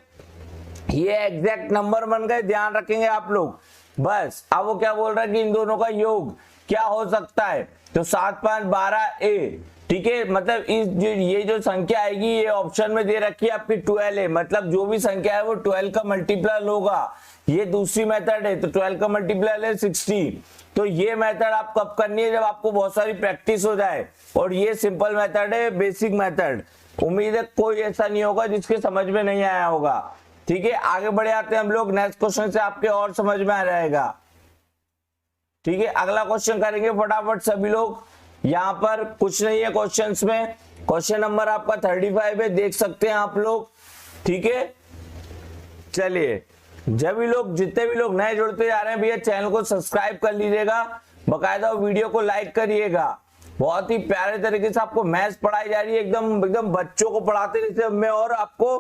ये एग्जैक्ट नंबर बन गए, ध्यान रखेंगे आप लोग बस। अब वो क्या बोल रहा है कि इन दोनों का योग क्या हो सकता है, तो 7, 5, 12 ए, ठीक है। मतलब ये जो संख्या आएगी ये ऑप्शन में दे रखी है आपकी 12 है, मतलब जो भी संख्या है वो 12 का मल्टीप्लाई होगा। ये दूसरी मेथड है, तो 12 का मल्टीप्लाई है 60। तो ये मेथड आप कब करनी है, जब आपको बहुत सारी प्रैक्टिस हो जाए, और ये सिंपल मेथड है, बेसिक मेथड। उम्मीद है कोई ऐसा नहीं होगा जिसके समझ में नहीं आया होगा, ठीक है। आगे बढ़े आते हैं हम लोग नेक्स्ट क्वेश्चन से, आपके और समझ में आ जाएगा, ठीक है। अगला क्वेश्चन करेंगे फटाफट सभी लोग। यहाँ पर कुछ नहीं है क्वेश्चंस में, क्वेश्चन नंबर आपका 35 है, देख सकते हैं आप लोग, ठीक है। चलिए जब भी लोग जितने भी लोग नए जुड़ते जा रहे हैं भैया चैनल को सब्सक्राइब कर लीजिएगा, बकायदा वीडियो को लाइक करिएगा। बहुत ही प्यारे तरीके से आपको मैथ्स पढ़ाई जा रही है, एकदम बच्चों को पढ़ाते जैसे मैं, और आपको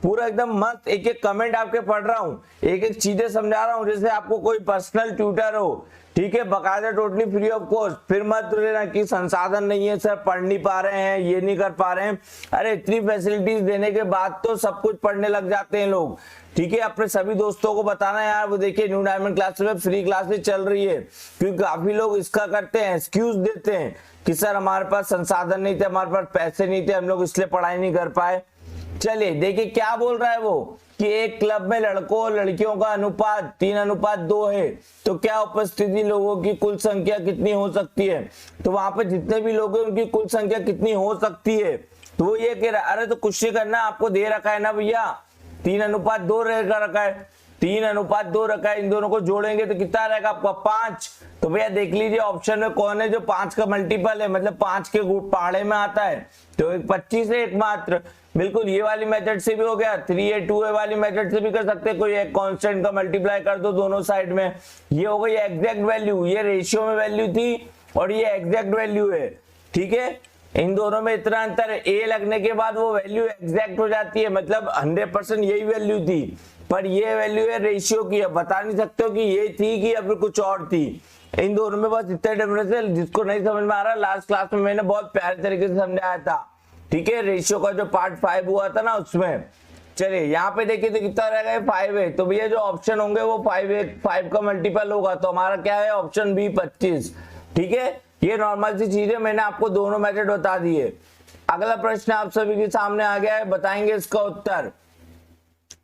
पूरा एकदम मस्त एक एक कमेंट आपके पढ़ रहा हूँ, एक एक चीजें समझा रहा हूँ, जैसे आपको कोई पर्सनल ट्यूटर हो, ठीक है, बकायदा टोटली फ्री ऑफ कॉस्ट। फिर मत लेना कि संसाधन नहीं है सर, पढ़ नहीं पा रहे हैं, ये नहीं कर पा रहे हैं। अरे इतनी फैसिलिटीज देने के बाद तो सब कुछ पढ़ने लग जाते हैं लोग, ठीक है। अपने सभी दोस्तों को बताना यार, वो देखिए न्यू डायमंड क्लासेस में फ्री क्लासेस चल रही है, क्योंकि काफी लोग इसका करते हैं, एक्सक्यूज देते हैं कि सर हमारे पास संसाधन नहीं थे, हमारे पास पैसे नहीं थे, हम लोग इसलिए पढ़ाई नहीं कर पाए। चलिए देखिए क्या बोल रहा है वो, कि एक क्लब में लड़कों और लड़कियों का अनुपात 3:2 है, तो क्या उपस्थिति लोगों की कुल संख्या कितनी हो सकती है? तो वहां पे जितने भी लोग हैं उनकी कुल संख्या कितनी हो सकती है? तो वो ये कह रहा है, अरे तो कुछ नहीं करना, आपको दे रखा है ना भैया 3:2 रखा है, 3:2 रखा है, इन दोनों को जोड़ेंगे तो कितना रहेगा आपका 5। तो भैया देख लीजिए ऑप्शन में कौन है जो 5 का मल्टीपल है, मतलब 5 के पहाड़े में आता है, तो एक 25 है एकमात्र। बिल्कुल ये वाली मेथड से भी हो गया, 3a2a वाली मेथड से भी कर सकते हैं, कोई एक कांस्टेंट का मल्टीप्लाई कर दो दोनों साइड में, ये हो गई एग्जैक्ट वैल्यू, ये रेशियो में वैल्यू थी और ये एग्जैक्ट वैल्यू है, ठीक है। इन दोनों में इतना अंतर है, ए लगने के बाद वो वैल्यू एग्जैक्ट हो जाती है, मतलब 100% यही वैल्यू थी, पर ये वैल्यू है रेशियो की, अब बता नहीं सकते हो कि ये थी कि या फिर कुछ और थी। इन दोनों में बस इतना डिफरेंस है, जिसको नहीं समझ में आ रहा लास्ट क्लास में मैंने बहुत प्यारे तरीके से समझाया था, ठीक है, रेशियो का जो पार्ट 5 हुआ था ना उसमें। चलिए यहाँ पे देखिए तो कितना रहेगा 5 है, तो भैया जो ऑप्शन होंगे वो 5 का मल्टीपल होगा, तो हमारा क्या है ऑप्शन बी 25, ठीक है। ये नॉर्मल सी चीज है, मैंने आपको दोनों मेथड बता दिए। अगला प्रश्न आप सभी के सामने आ गया है, बताएंगे इसका उत्तर।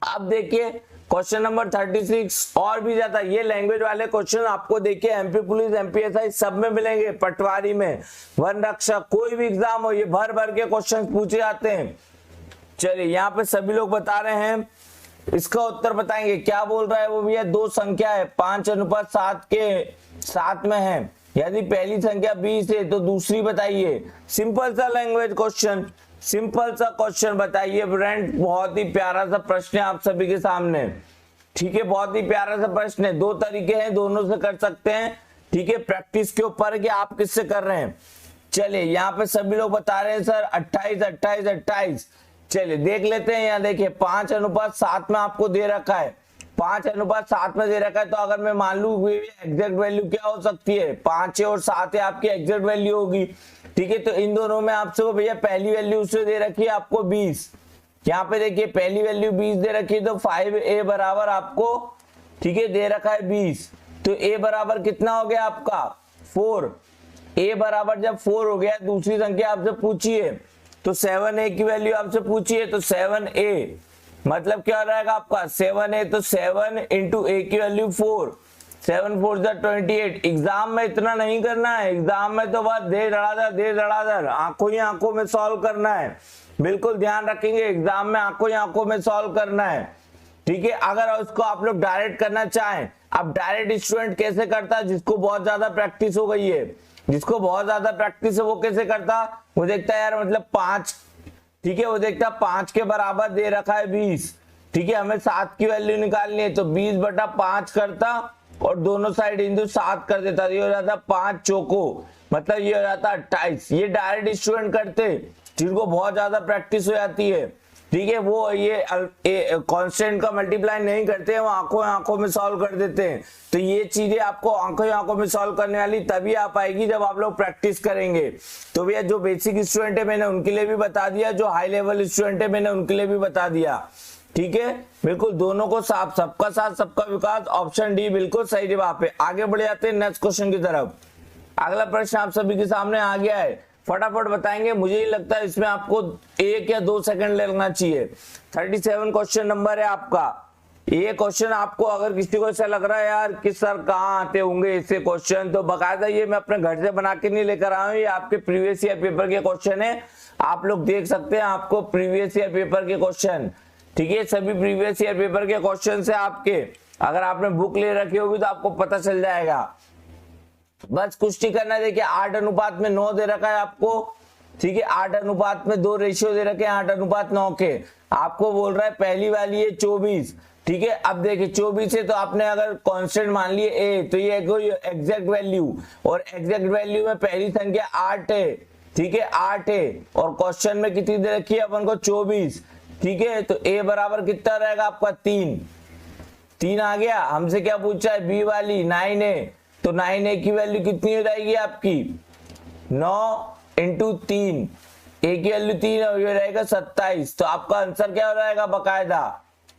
अब देखिए क्वेश्चन नंबर 36 और भी ज्यादा ये लैंग्वेज वाले क्वेश्चन आपको देखिए एमपी पुलिस, एमपीएसआई सब में मिलेंगे, पटवारी में, वन रक्षक, कोई भी एग्जाम हो, ये भर भर के क्वेश्चन पूछे जाते हैं। चलिए यहाँ पे सभी लोग बता रहे हैं, इसका उत्तर बताएंगे। क्या बोल रहा है वो भैया? दो संख्या है 5:7 के साथ में है, यदि पहली संख्या 20 है तो दूसरी बताइए। सिंपल सा लैंग्वेज क्वेश्चन, सिंपल सा क्वेश्चन बताइए फ्रेंड। बहुत ही प्यारा सा प्रश्न है आप सभी के सामने, ठीक है, बहुत ही प्यारा सा प्रश्न है। दो तरीके हैं, दोनों से कर सकते हैं, ठीक है, प्रैक्टिस के ऊपर कि आप किससे कर रहे हैं। चलिए यहाँ पे सभी लोग बता रहे हैं सर 28 28 28। चलिए देख लेते हैं, यहाँ देखिए 5:7 में आपको दे रखा है, 5:7 में दे रखा है, तो अगर मैं मान लू एग्जैक्ट वैल्यू क्या हो सकती है, 5 है और 7 है आपकी एग्जैक्ट वैल्यू होगी, ठीक है। तो इन दोनों में आपसे भैया पहली वैल्यू उससे दे रखी है आपको 20, यहाँ पे देखिए पहली वैल्यू 20 दे रखी है, तो 5a बराबर आपको, ठीक है, दे रखा है 20, तो a बराबर कितना हो गया आपका 4। a बराबर जब 4 हो गया, दूसरी संख्या आपसे पूछी है तो 7a की वैल्यू आपसे पूछी है, तो 7a मतलब क्या रहेगा आपका 7a, तो 7 इंटू a की वैल्यू 4, 7 4 28। एग्जाम में इतना नहीं करना है, एग्जाम में तो बस दे धड़ाधड़ आंखों ही आंखों में सॉल्व करना है, बिल्कुल ध्यान रखेंगे, एग्जाम में आंखों ही आंखों में सॉल्व करना है, ठीक है। अगर उसको आप लोग डायरेक्ट करना चाहें, अब डायरेक्ट स्टूडेंट कैसे करता है, जिसको बहुत ज्यादा प्रैक्टिस हो गई है, जिसको बहुत ज्यादा प्रैक्टिस है वो कैसे करता, वो देखता है यार मतलब 5, ठीक है, वो देखता 5 के बराबर दे रखा है 20, ठीक है, हमें 7 की वैल्यू निकालनी है, तो 20/5 करता और दोनों साइड इंटू 7 कर देता, ये हो जाता 5 चौको, मतलब ये हो जाता 28। ये डायरेक्ट स्टूडेंट करते जिनको बहुत ज्यादा प्रैक्टिस हो जाती है, ठीक है, वो ये कांस्टेंट का मल्टीप्लाई नहीं करते हैं, वो आंखों आंखों में सॉल्व कर देते हैं। तो ये चीजें आपको आंखों आंखों में सॉल्व करने वाली तभी आ पाएगी जब आप लोग प्रैक्टिस करेंगे। तो भैया जो बेसिक स्टूडेंट है मैंने उनके लिए भी बता दिया, जो हाई लेवल स्टूडेंट है मैंने उनके लिए भी बता दिया, ठीक है, बिल्कुल दोनों को साफ, सबका साथ सबका विकास, ऑप्शन डी बिल्कुल सही जवाब है। आगे बढ़ जाते हैं नेक्स्ट क्वेश्चन की तरफ। अगला प्रश्न आप सभी के सामने आ गया है, फटाफट बताएंगे, मुझे ही लगता है इसमें आपको 1 या 2 सेकंड लगना चाहिए। 37 क्वेश्चन नंबर है आपका। ये क्वेश्चन आपको अगर किसी को ऐसा लग रहा है यार कि सर कहाँ आते होंगे ऐसे क्वेश्चन, तो बकायदा ये मैं अपने घर से बना के नहीं लेकर आया हूँ, ये आपके प्रीवियस ईयर पेपर के क्वेश्चन है, आप लोग देख सकते हैं, आपको प्रीवियस ईयर पेपर के क्वेश्चन, ठीक है, सभी प्रीवियस ईयर पेपर के क्वेश्चन है आपके। अगर आपने बुक ले रखी होगी तो आपको पता चल जाएगा, बस कुछ नहीं करना है। देखिए 8:9 दे रखा है आपको, ठीक है, 8:2 रेशियो दे रखे हैं 8:9 के, आपको बोल रहा है पहली वाली है 24, ठीक है। अब देखिए 24 है तो आपने अगर कांस्टेंट मान लिए a, तो ये एग्जैक्ट वैल्यू, और एग्जैक्ट वैल्यू में पहली संख्या 8 है, ठीक है, 8 है, और क्वेश्चन में कितनी दे रखी है अपन को 24, ठीक है, तो a बराबर कितना रहेगा आपका 3 आ गया। हमसे क्या पूछा है b वाली 9 है, तो 9a की वैल्यू कितनी हो जाएगी आपकी 9 इंटू 3, a की वैल्यू 3 हो रहेगा 27, तो आपका आंसर क्या हो जाएगा बकायदा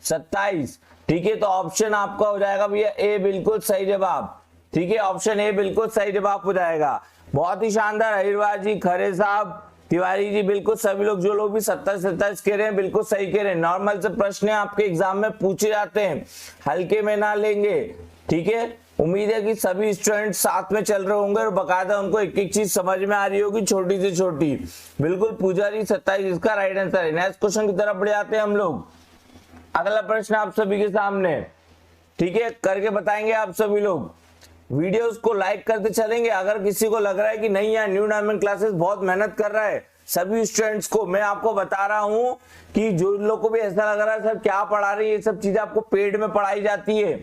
27, ठीक है। तो ऑप्शन आपका हो जाएगा भैया ए बिल्कुल सही जवाब, ठीक है, ऑप्शन ए बिल्कुल सही जवाब हो जाएगा। बहुत ही शानदार, अहिरवार जी, खरे साहब, तिवारी जी, बिल्कुल सभी लोग जो लोग भी 27 कह रहे हैं बिल्कुल सही कह रहे हैं। नॉर्मल से प्रश्न आपके एग्जाम में पूछे जाते हैं, हल्के में ना लेंगे, ठीक है। उम्मीद है कि सभी स्टूडेंट साथ में चल रहे होंगे और बकायदा उनको एक एक चीज समझ में आ रही होगी, छोटी से छोटी। बिल्कुल पुजारी 27 इसका राइट आंसर है। नेक्स्ट क्वेश्चन की तरफ बढ़ जाते हैं हम लोग। अगला प्रश्न आप सभी के सामने, ठीक है, करके बताएंगे आप सभी लोग। वीडियोस को लाइक करते चलेंगे। अगर किसी को लग रहा है कि नहीं यार न्यू डायमंड क्लासेस बहुत मेहनत कर रहा है, सभी स्टूडेंट्स को मैं आपको बता रहा हूं कि जो लोग को भी ऐसा लग रहा है सर क्या पढ़ा रही है, ये सब चीजें आपको पेड में पढ़ाई जाती है,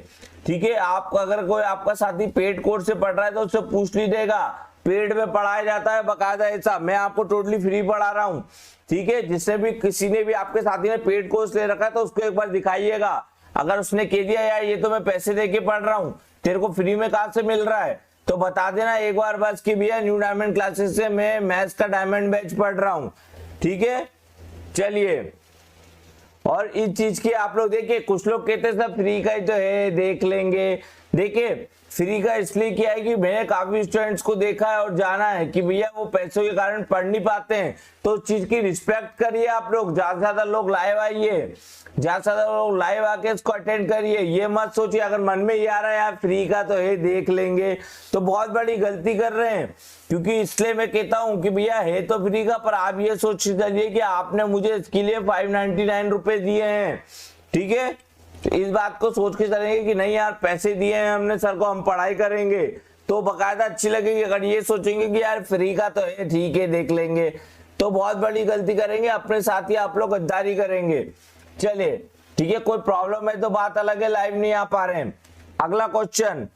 ठीक है। आप अगर कोई आपका साथी पेड कोर्स से पढ़ रहा है तो उससे पूछ लीजिएगा, पेड में पढ़ाया जाता है बकायदा ऐसा, मैं आपको टोटली फ्री पढ़ा रहा हूँ, ठीक है। जिसने भी किसी ने भी आपके साथी ने पेड कोर्स ले रखा है तो उसको एक बार दिखाइएगा। अगर उसने कह दिया यार ये तो मैं पैसे दे के पढ़ रहा हूँ, तेरे को फ्री में कहां से मिल रहा है, तो बता देना एक बार बस कि भैया न्यू डायमंड क्लासेस से मैं मैथ्स का डायमंड बैच पढ़ रहा हूँ, ठीक है। चलिए, और इस चीज की आप लोग देखिए, कुछ लोग कहते हैं सब फ्री का ही तो है, देख लेंगे देखिए फ्री का इसलिए किया है कि मैंने काफी स्टूडेंट्स को देखा है और जाना है कि भैया वो पैसों के कारण पढ़ नहीं पाते हैं, तो उस चीज की रिस्पेक्ट करिए आप लोग, ज्यादा से ज्यादा लोग लाइव आइए, ज्यादा से ज्यादा लोग लाइव आके इसको अटेंड करिए। ये मत सोचिए अगर मन में ये आ रहा है यार फ्री का तो ये देख लेंगे, तो बहुत बड़ी गलती कर रहे हैं। क्योंकि इसलिए मैं कहता हूं कि भैया है तो फ्री का, पर आप ये सोच चलिए कि आपने मुझे इसके लिए 599 रुपए दिए हैं, ठीक है, तो इस बात को सोच के चलेंगे कि नहीं यार पैसे दिए हैं हमने सर को, हम पढ़ाई करेंगे, तो बकायदा अच्छी लगेगी। अगर ये सोचेंगे कि यार फ्री का तो है ठीक है देख लेंगे, तो बहुत बड़ी गलती करेंगे, अपने साथ ही आप लोग गद्दारी करेंगे। चलिए ठीक है, कोई प्रॉब्लम है तो बात अलग है, लाइव नहीं आ पा रहे हैं। अगला क्वेश्चन,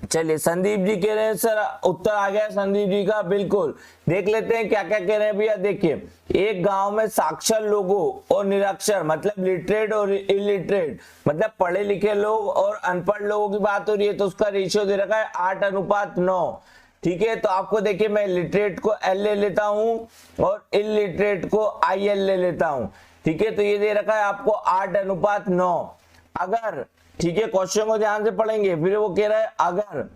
चलिए संदीप जी कह रहे हैं सर उत्तर आ गया संदीप जी का, बिल्कुल देख लेते हैं क्या क्या कह रहे हैं भैया। देखिए एक गांव में साक्षर लोगों और निरक्षर मतलब लिटरेट और इलिटरेट मतलब पढ़े लिखे लोग और अनपढ़ लोगों की बात हो रही है, तो उसका रेशियो दे रखा है 8:9, ठीक है। तो आपको देखिए मैं लिटरेट को L ले लेता हूं और इलिटरेट को IL ले लेता हूं, ठीक है, तो ये दे रखा है आपको 8:9। अगर ठीक है क्वेश्चन को ध्यान से पढ़ेंगे, फिर वो कह रहा है अगर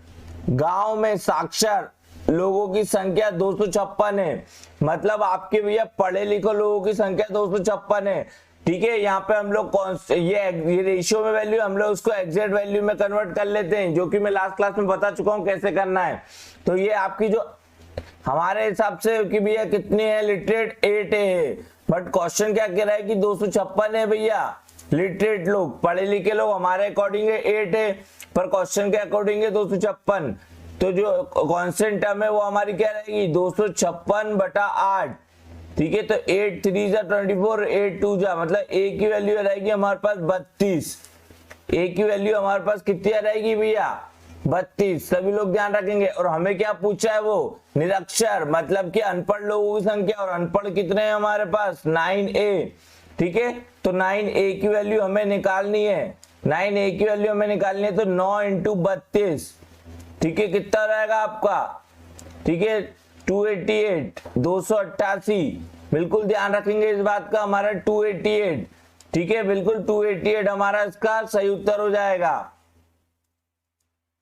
गांव में साक्षर लोगों की संख्या 256 है, मतलब आपके भैया पढ़े लिखे लोगों की संख्या 256 है, ठीक है। यहाँ पे हम लोग ये रेशियो में वैल्यू हम लोग उसको एग्जैक्ट वैल्यू में कन्वर्ट कर लेते हैं, जो कि मैं लास्ट क्लास में बता चुका हूँ कैसे करना है। तो ये आपकी जो हमारे हिसाब से कि भैया कितनी है लिटरेट 8 है, बट क्वेश्चन क्या कह रहा है कि 256 है भैया लिटरेट लोग, पढ़े लिखे लोग हमारे अकॉर्डिंग 8 है, पर क्वेश्चन के अकॉर्डिंग 256, तो जो कांस्टेंट टर्म है वो हमारी क्या रहेगी 256/8, ठीक है। तो 8 3 जा 24, 8 2 जा मतलब ए की वैल्यू रहेगी हमारे पास 32, ए की वैल्यू हमारे पास कितनी रहेगी भैया 32, सभी लोग ध्यान रखेंगे। और हमें क्या पूछा है वो निरक्षर मतलब कि अनपढ़ लोगों की संख्या, और अनपढ़ कितने हैं हमारे पास 9A, ठीक है। तो 9A की वैल्यू हमें निकालनी है, 9A की वैल्यू हमें निकालनी है, तो 9 × 32, ठीक है, कितना रहेगा आपका, ठीक है 288, 288, बिल्कुल ध्यान रखेंगे इस बात का, हमारा 288, ठीक है, बिल्कुल 288 हमारा इसका सही उत्तर हो जाएगा।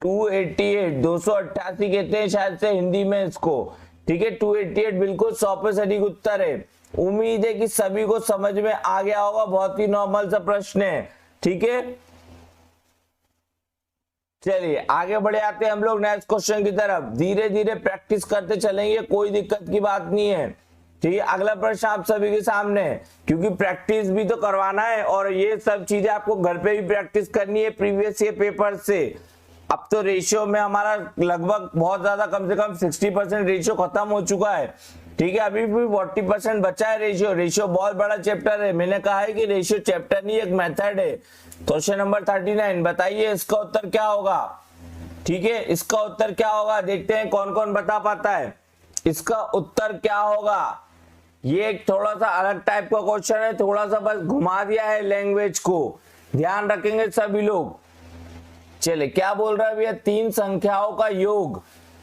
288 288 कहते हैं शायद से हिंदी में इसको, ठीक है। 288 बिल्कुल 100% सटीक उत्तर है। उम्मीद है कि सभी को समझ में आ गया होगा, बहुत ही नॉर्मल सा प्रश्न है, ठीक है। चलिए आगे बढ़े आते हैं हम लोग नेक्स्ट क्वेश्चन की तरफ, धीरे धीरे प्रैक्टिस करते चलेंगे, कोई दिक्कत की बात नहीं है, ठीक है। अगला प्रश्न आप सभी के सामने, क्योंकि प्रैक्टिस भी तो करवाना है और ये सब चीजें आपको घर पे भी प्रैक्टिस करनी है प्रीवियस ईयर पेपर से। अब तो रेशियो में हमारा लगभग बहुत ज्यादा, कम से कम 60% रेशियो खत्म हो चुका है, ठीक है। अभी भी 40% बचा है रेशियो, रेशियो बहुत बड़ा चैप्टर है, मैंने कहा है कि रेशियो चैप्टर नहीं एक मेथड है। क्वेश्चन नंबर 39, बताइए इसका उत्तर क्या होगा, ठीक है, इसका उत्तर क्या होगा, देखते हैं कौन कौन बता पाता है इसका उत्तर क्या होगा। ये एक थोड़ा सा अलग टाइप का क्वेश्चन है, थोड़ा सा बस घुमा दिया है लैंग्वेज को, ध्यान रखेंगे सभी लोग। चले क्या बोल रहा है भैया, 3 संख्याओं का योग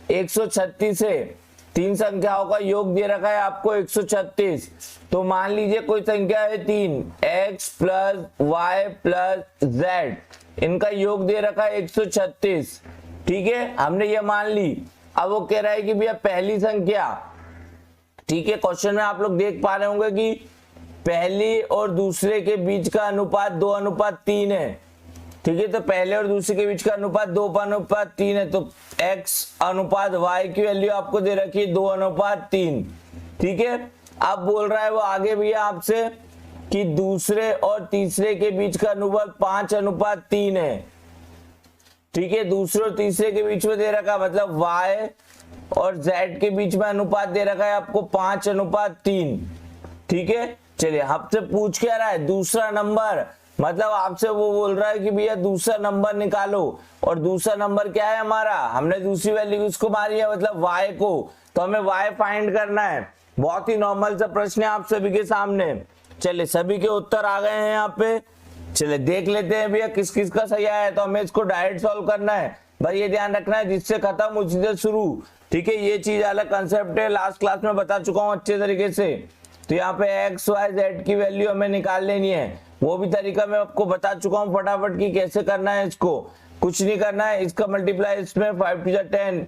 136 है, 3 संख्याओं का योग दे रखा है आपको 136, तो मान लीजिए कोई संख्या है 3, x + y + z, इनका योग दे रखा है 136, ठीक है, हमने ये मान ली। अब वो कह रहा है कि भैया पहली संख्या, ठीक है, क्वेश्चन में आप लोग देख पा रहे होंगे कि पहली और दूसरे के बीच का अनुपात 2:3 है, ठीक है। तो पहले और दूसरे के बीच का अनुपात 2:3 है, तो x/y की वैल्यू आपको दे रखी है 2:3, ठीक है। अब बोल रहा है वो आगे भैया आपसे कि दूसरे और तीसरे के बीच का अनुपात 5:3 है, ठीक है, दूसरे और तीसरे के बीच में दे रखा मतलब y और z के बीच में अनुपात दे रखा है आपको 5:3, ठीक है। चलिए आपसे पूछ क्या रहा है दूसरा नंबर, मतलब आपसे वो बोल रहा है कि भैया दूसरा नंबर निकालो, और दूसरा नंबर क्या है हमारा, हमने दूसरी वैल्यू किसको मारी है मतलब y को, तो हमें y फाइंड करना है। बहुत ही नॉर्मल सा प्रश्न है आप सभी के सामने। चलिए सभी के उत्तर आ गए हैं यहाँ पे, चलिए देख लेते हैं भैया किस किस का सही आया है, तो हमें इसको डायरेक्ट सॉल्व करना है। भाई ये ध्यान रखना है जिससे खत्म उसी से शुरू, ठीक है, ये चीज अलग कंसेप्ट है, लास्ट क्लास में बता चुका हूँ अच्छे तरीके से। तो यहाँ पे x y z की वैल्यू हमें निकाल लेनी है, वो भी तरीका मैं आपको बता चुका हूँ फटाफट कि कैसे करना है। इसको कुछ नहीं करना है, इसका मल्टीप्लाई इसमें 5 टू 10,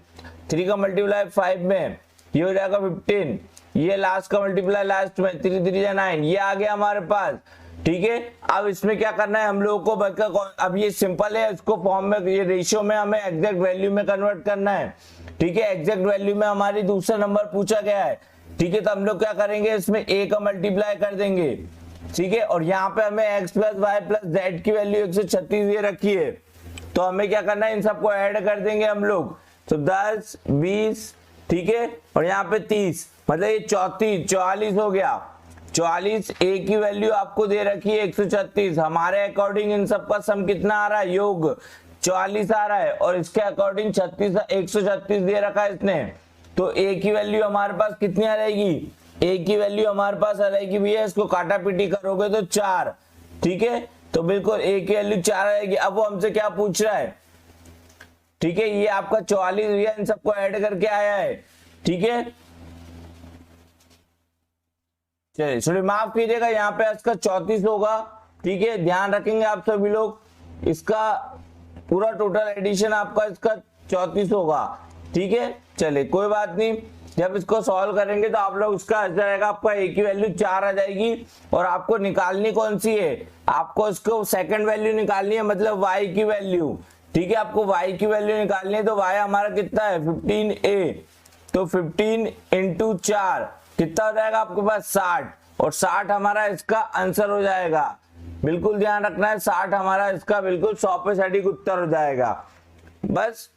3 का मल्टीप्लाई 5 में ये हो जाएगा 15, ये लास्ट का मल्टीप्लाई लास्ट में 3 3 9, ये आ गया हमारे पास। ठीक है, अब इसमें क्या करना है हम लोगों को, अब ये सिंपल है, इसको फॉर्म में ये रेशियो में हमें एग्जैक्ट वैल्यू में कन्वर्ट करना है। ठीक है, एग्जैक्ट वैल्यू में हमारी दूसरा नंबर पूछा गया है। ठीक है, तो हम लोग क्या करेंगे, इसमें a का मल्टीप्लाई कर देंगे। ठीक है, और यहाँ पे हमें x plus y plus z की वैल्यू 136 ये रखी है, तो हमें क्या करना है, इन सबको ऐड कर देंगे हम लोग। तो 10 20, ठीक है, और यहाँ पे 30, मतलब ये 34 44 हो गया। 44 a की वैल्यू आपको दे रखी है 136, हमारे अकॉर्डिंग इन सबका सम कितना आ रहा है, योग 44 आ रहा है, और इसके अकॉर्डिंग 136 दे रखा है इसने। तो a की वैल्यू हमारे पास कितनी आ रहेगी, a की वैल्यू हमारे पास आ रहेगी भैया, इसको काटा पीटी करोगे तो 4। ठीक है, तो बिल्कुल a की वैल्यू 4 आएगी। अब वो हमसे क्या पूछ रहा है, ठीक है, ये आपका 44 भैया इन सबको ऐड करके आया है। ठीक है, चलिए थोड़ी माफ कीजिएगा, यहाँ पे इसका 34 होगा। ठीक है, ध्यान रखेंगे आप सभी लोग, इसका पूरा टोटल एडिशन आपका इसका 34 होगा। ठीक है, चलिए कोई बात नहीं, जब इसको सॉल्व करेंगे तो आप लोग इसका आ जाएगा, आपका a की वैल्यू 4 आ जाएगी। और आपको निकालनी कौन सी है, आपको इसको सेकंड वैल्यू निकालनी है, मतलब y की वैल्यू। ठीक है, आपको y की वैल्यू निकालनी है, तो y हमारा कितना है 15a, तो 15 इंटू 4 कितना हो जाएगा आपके पास 60, और 60 हमारा इसका आंसर हो जाएगा। बिल्कुल ध्यान रखना है, 60 हमारा इसका बिल्कुल 100% उत्तर हो जाएगा। बस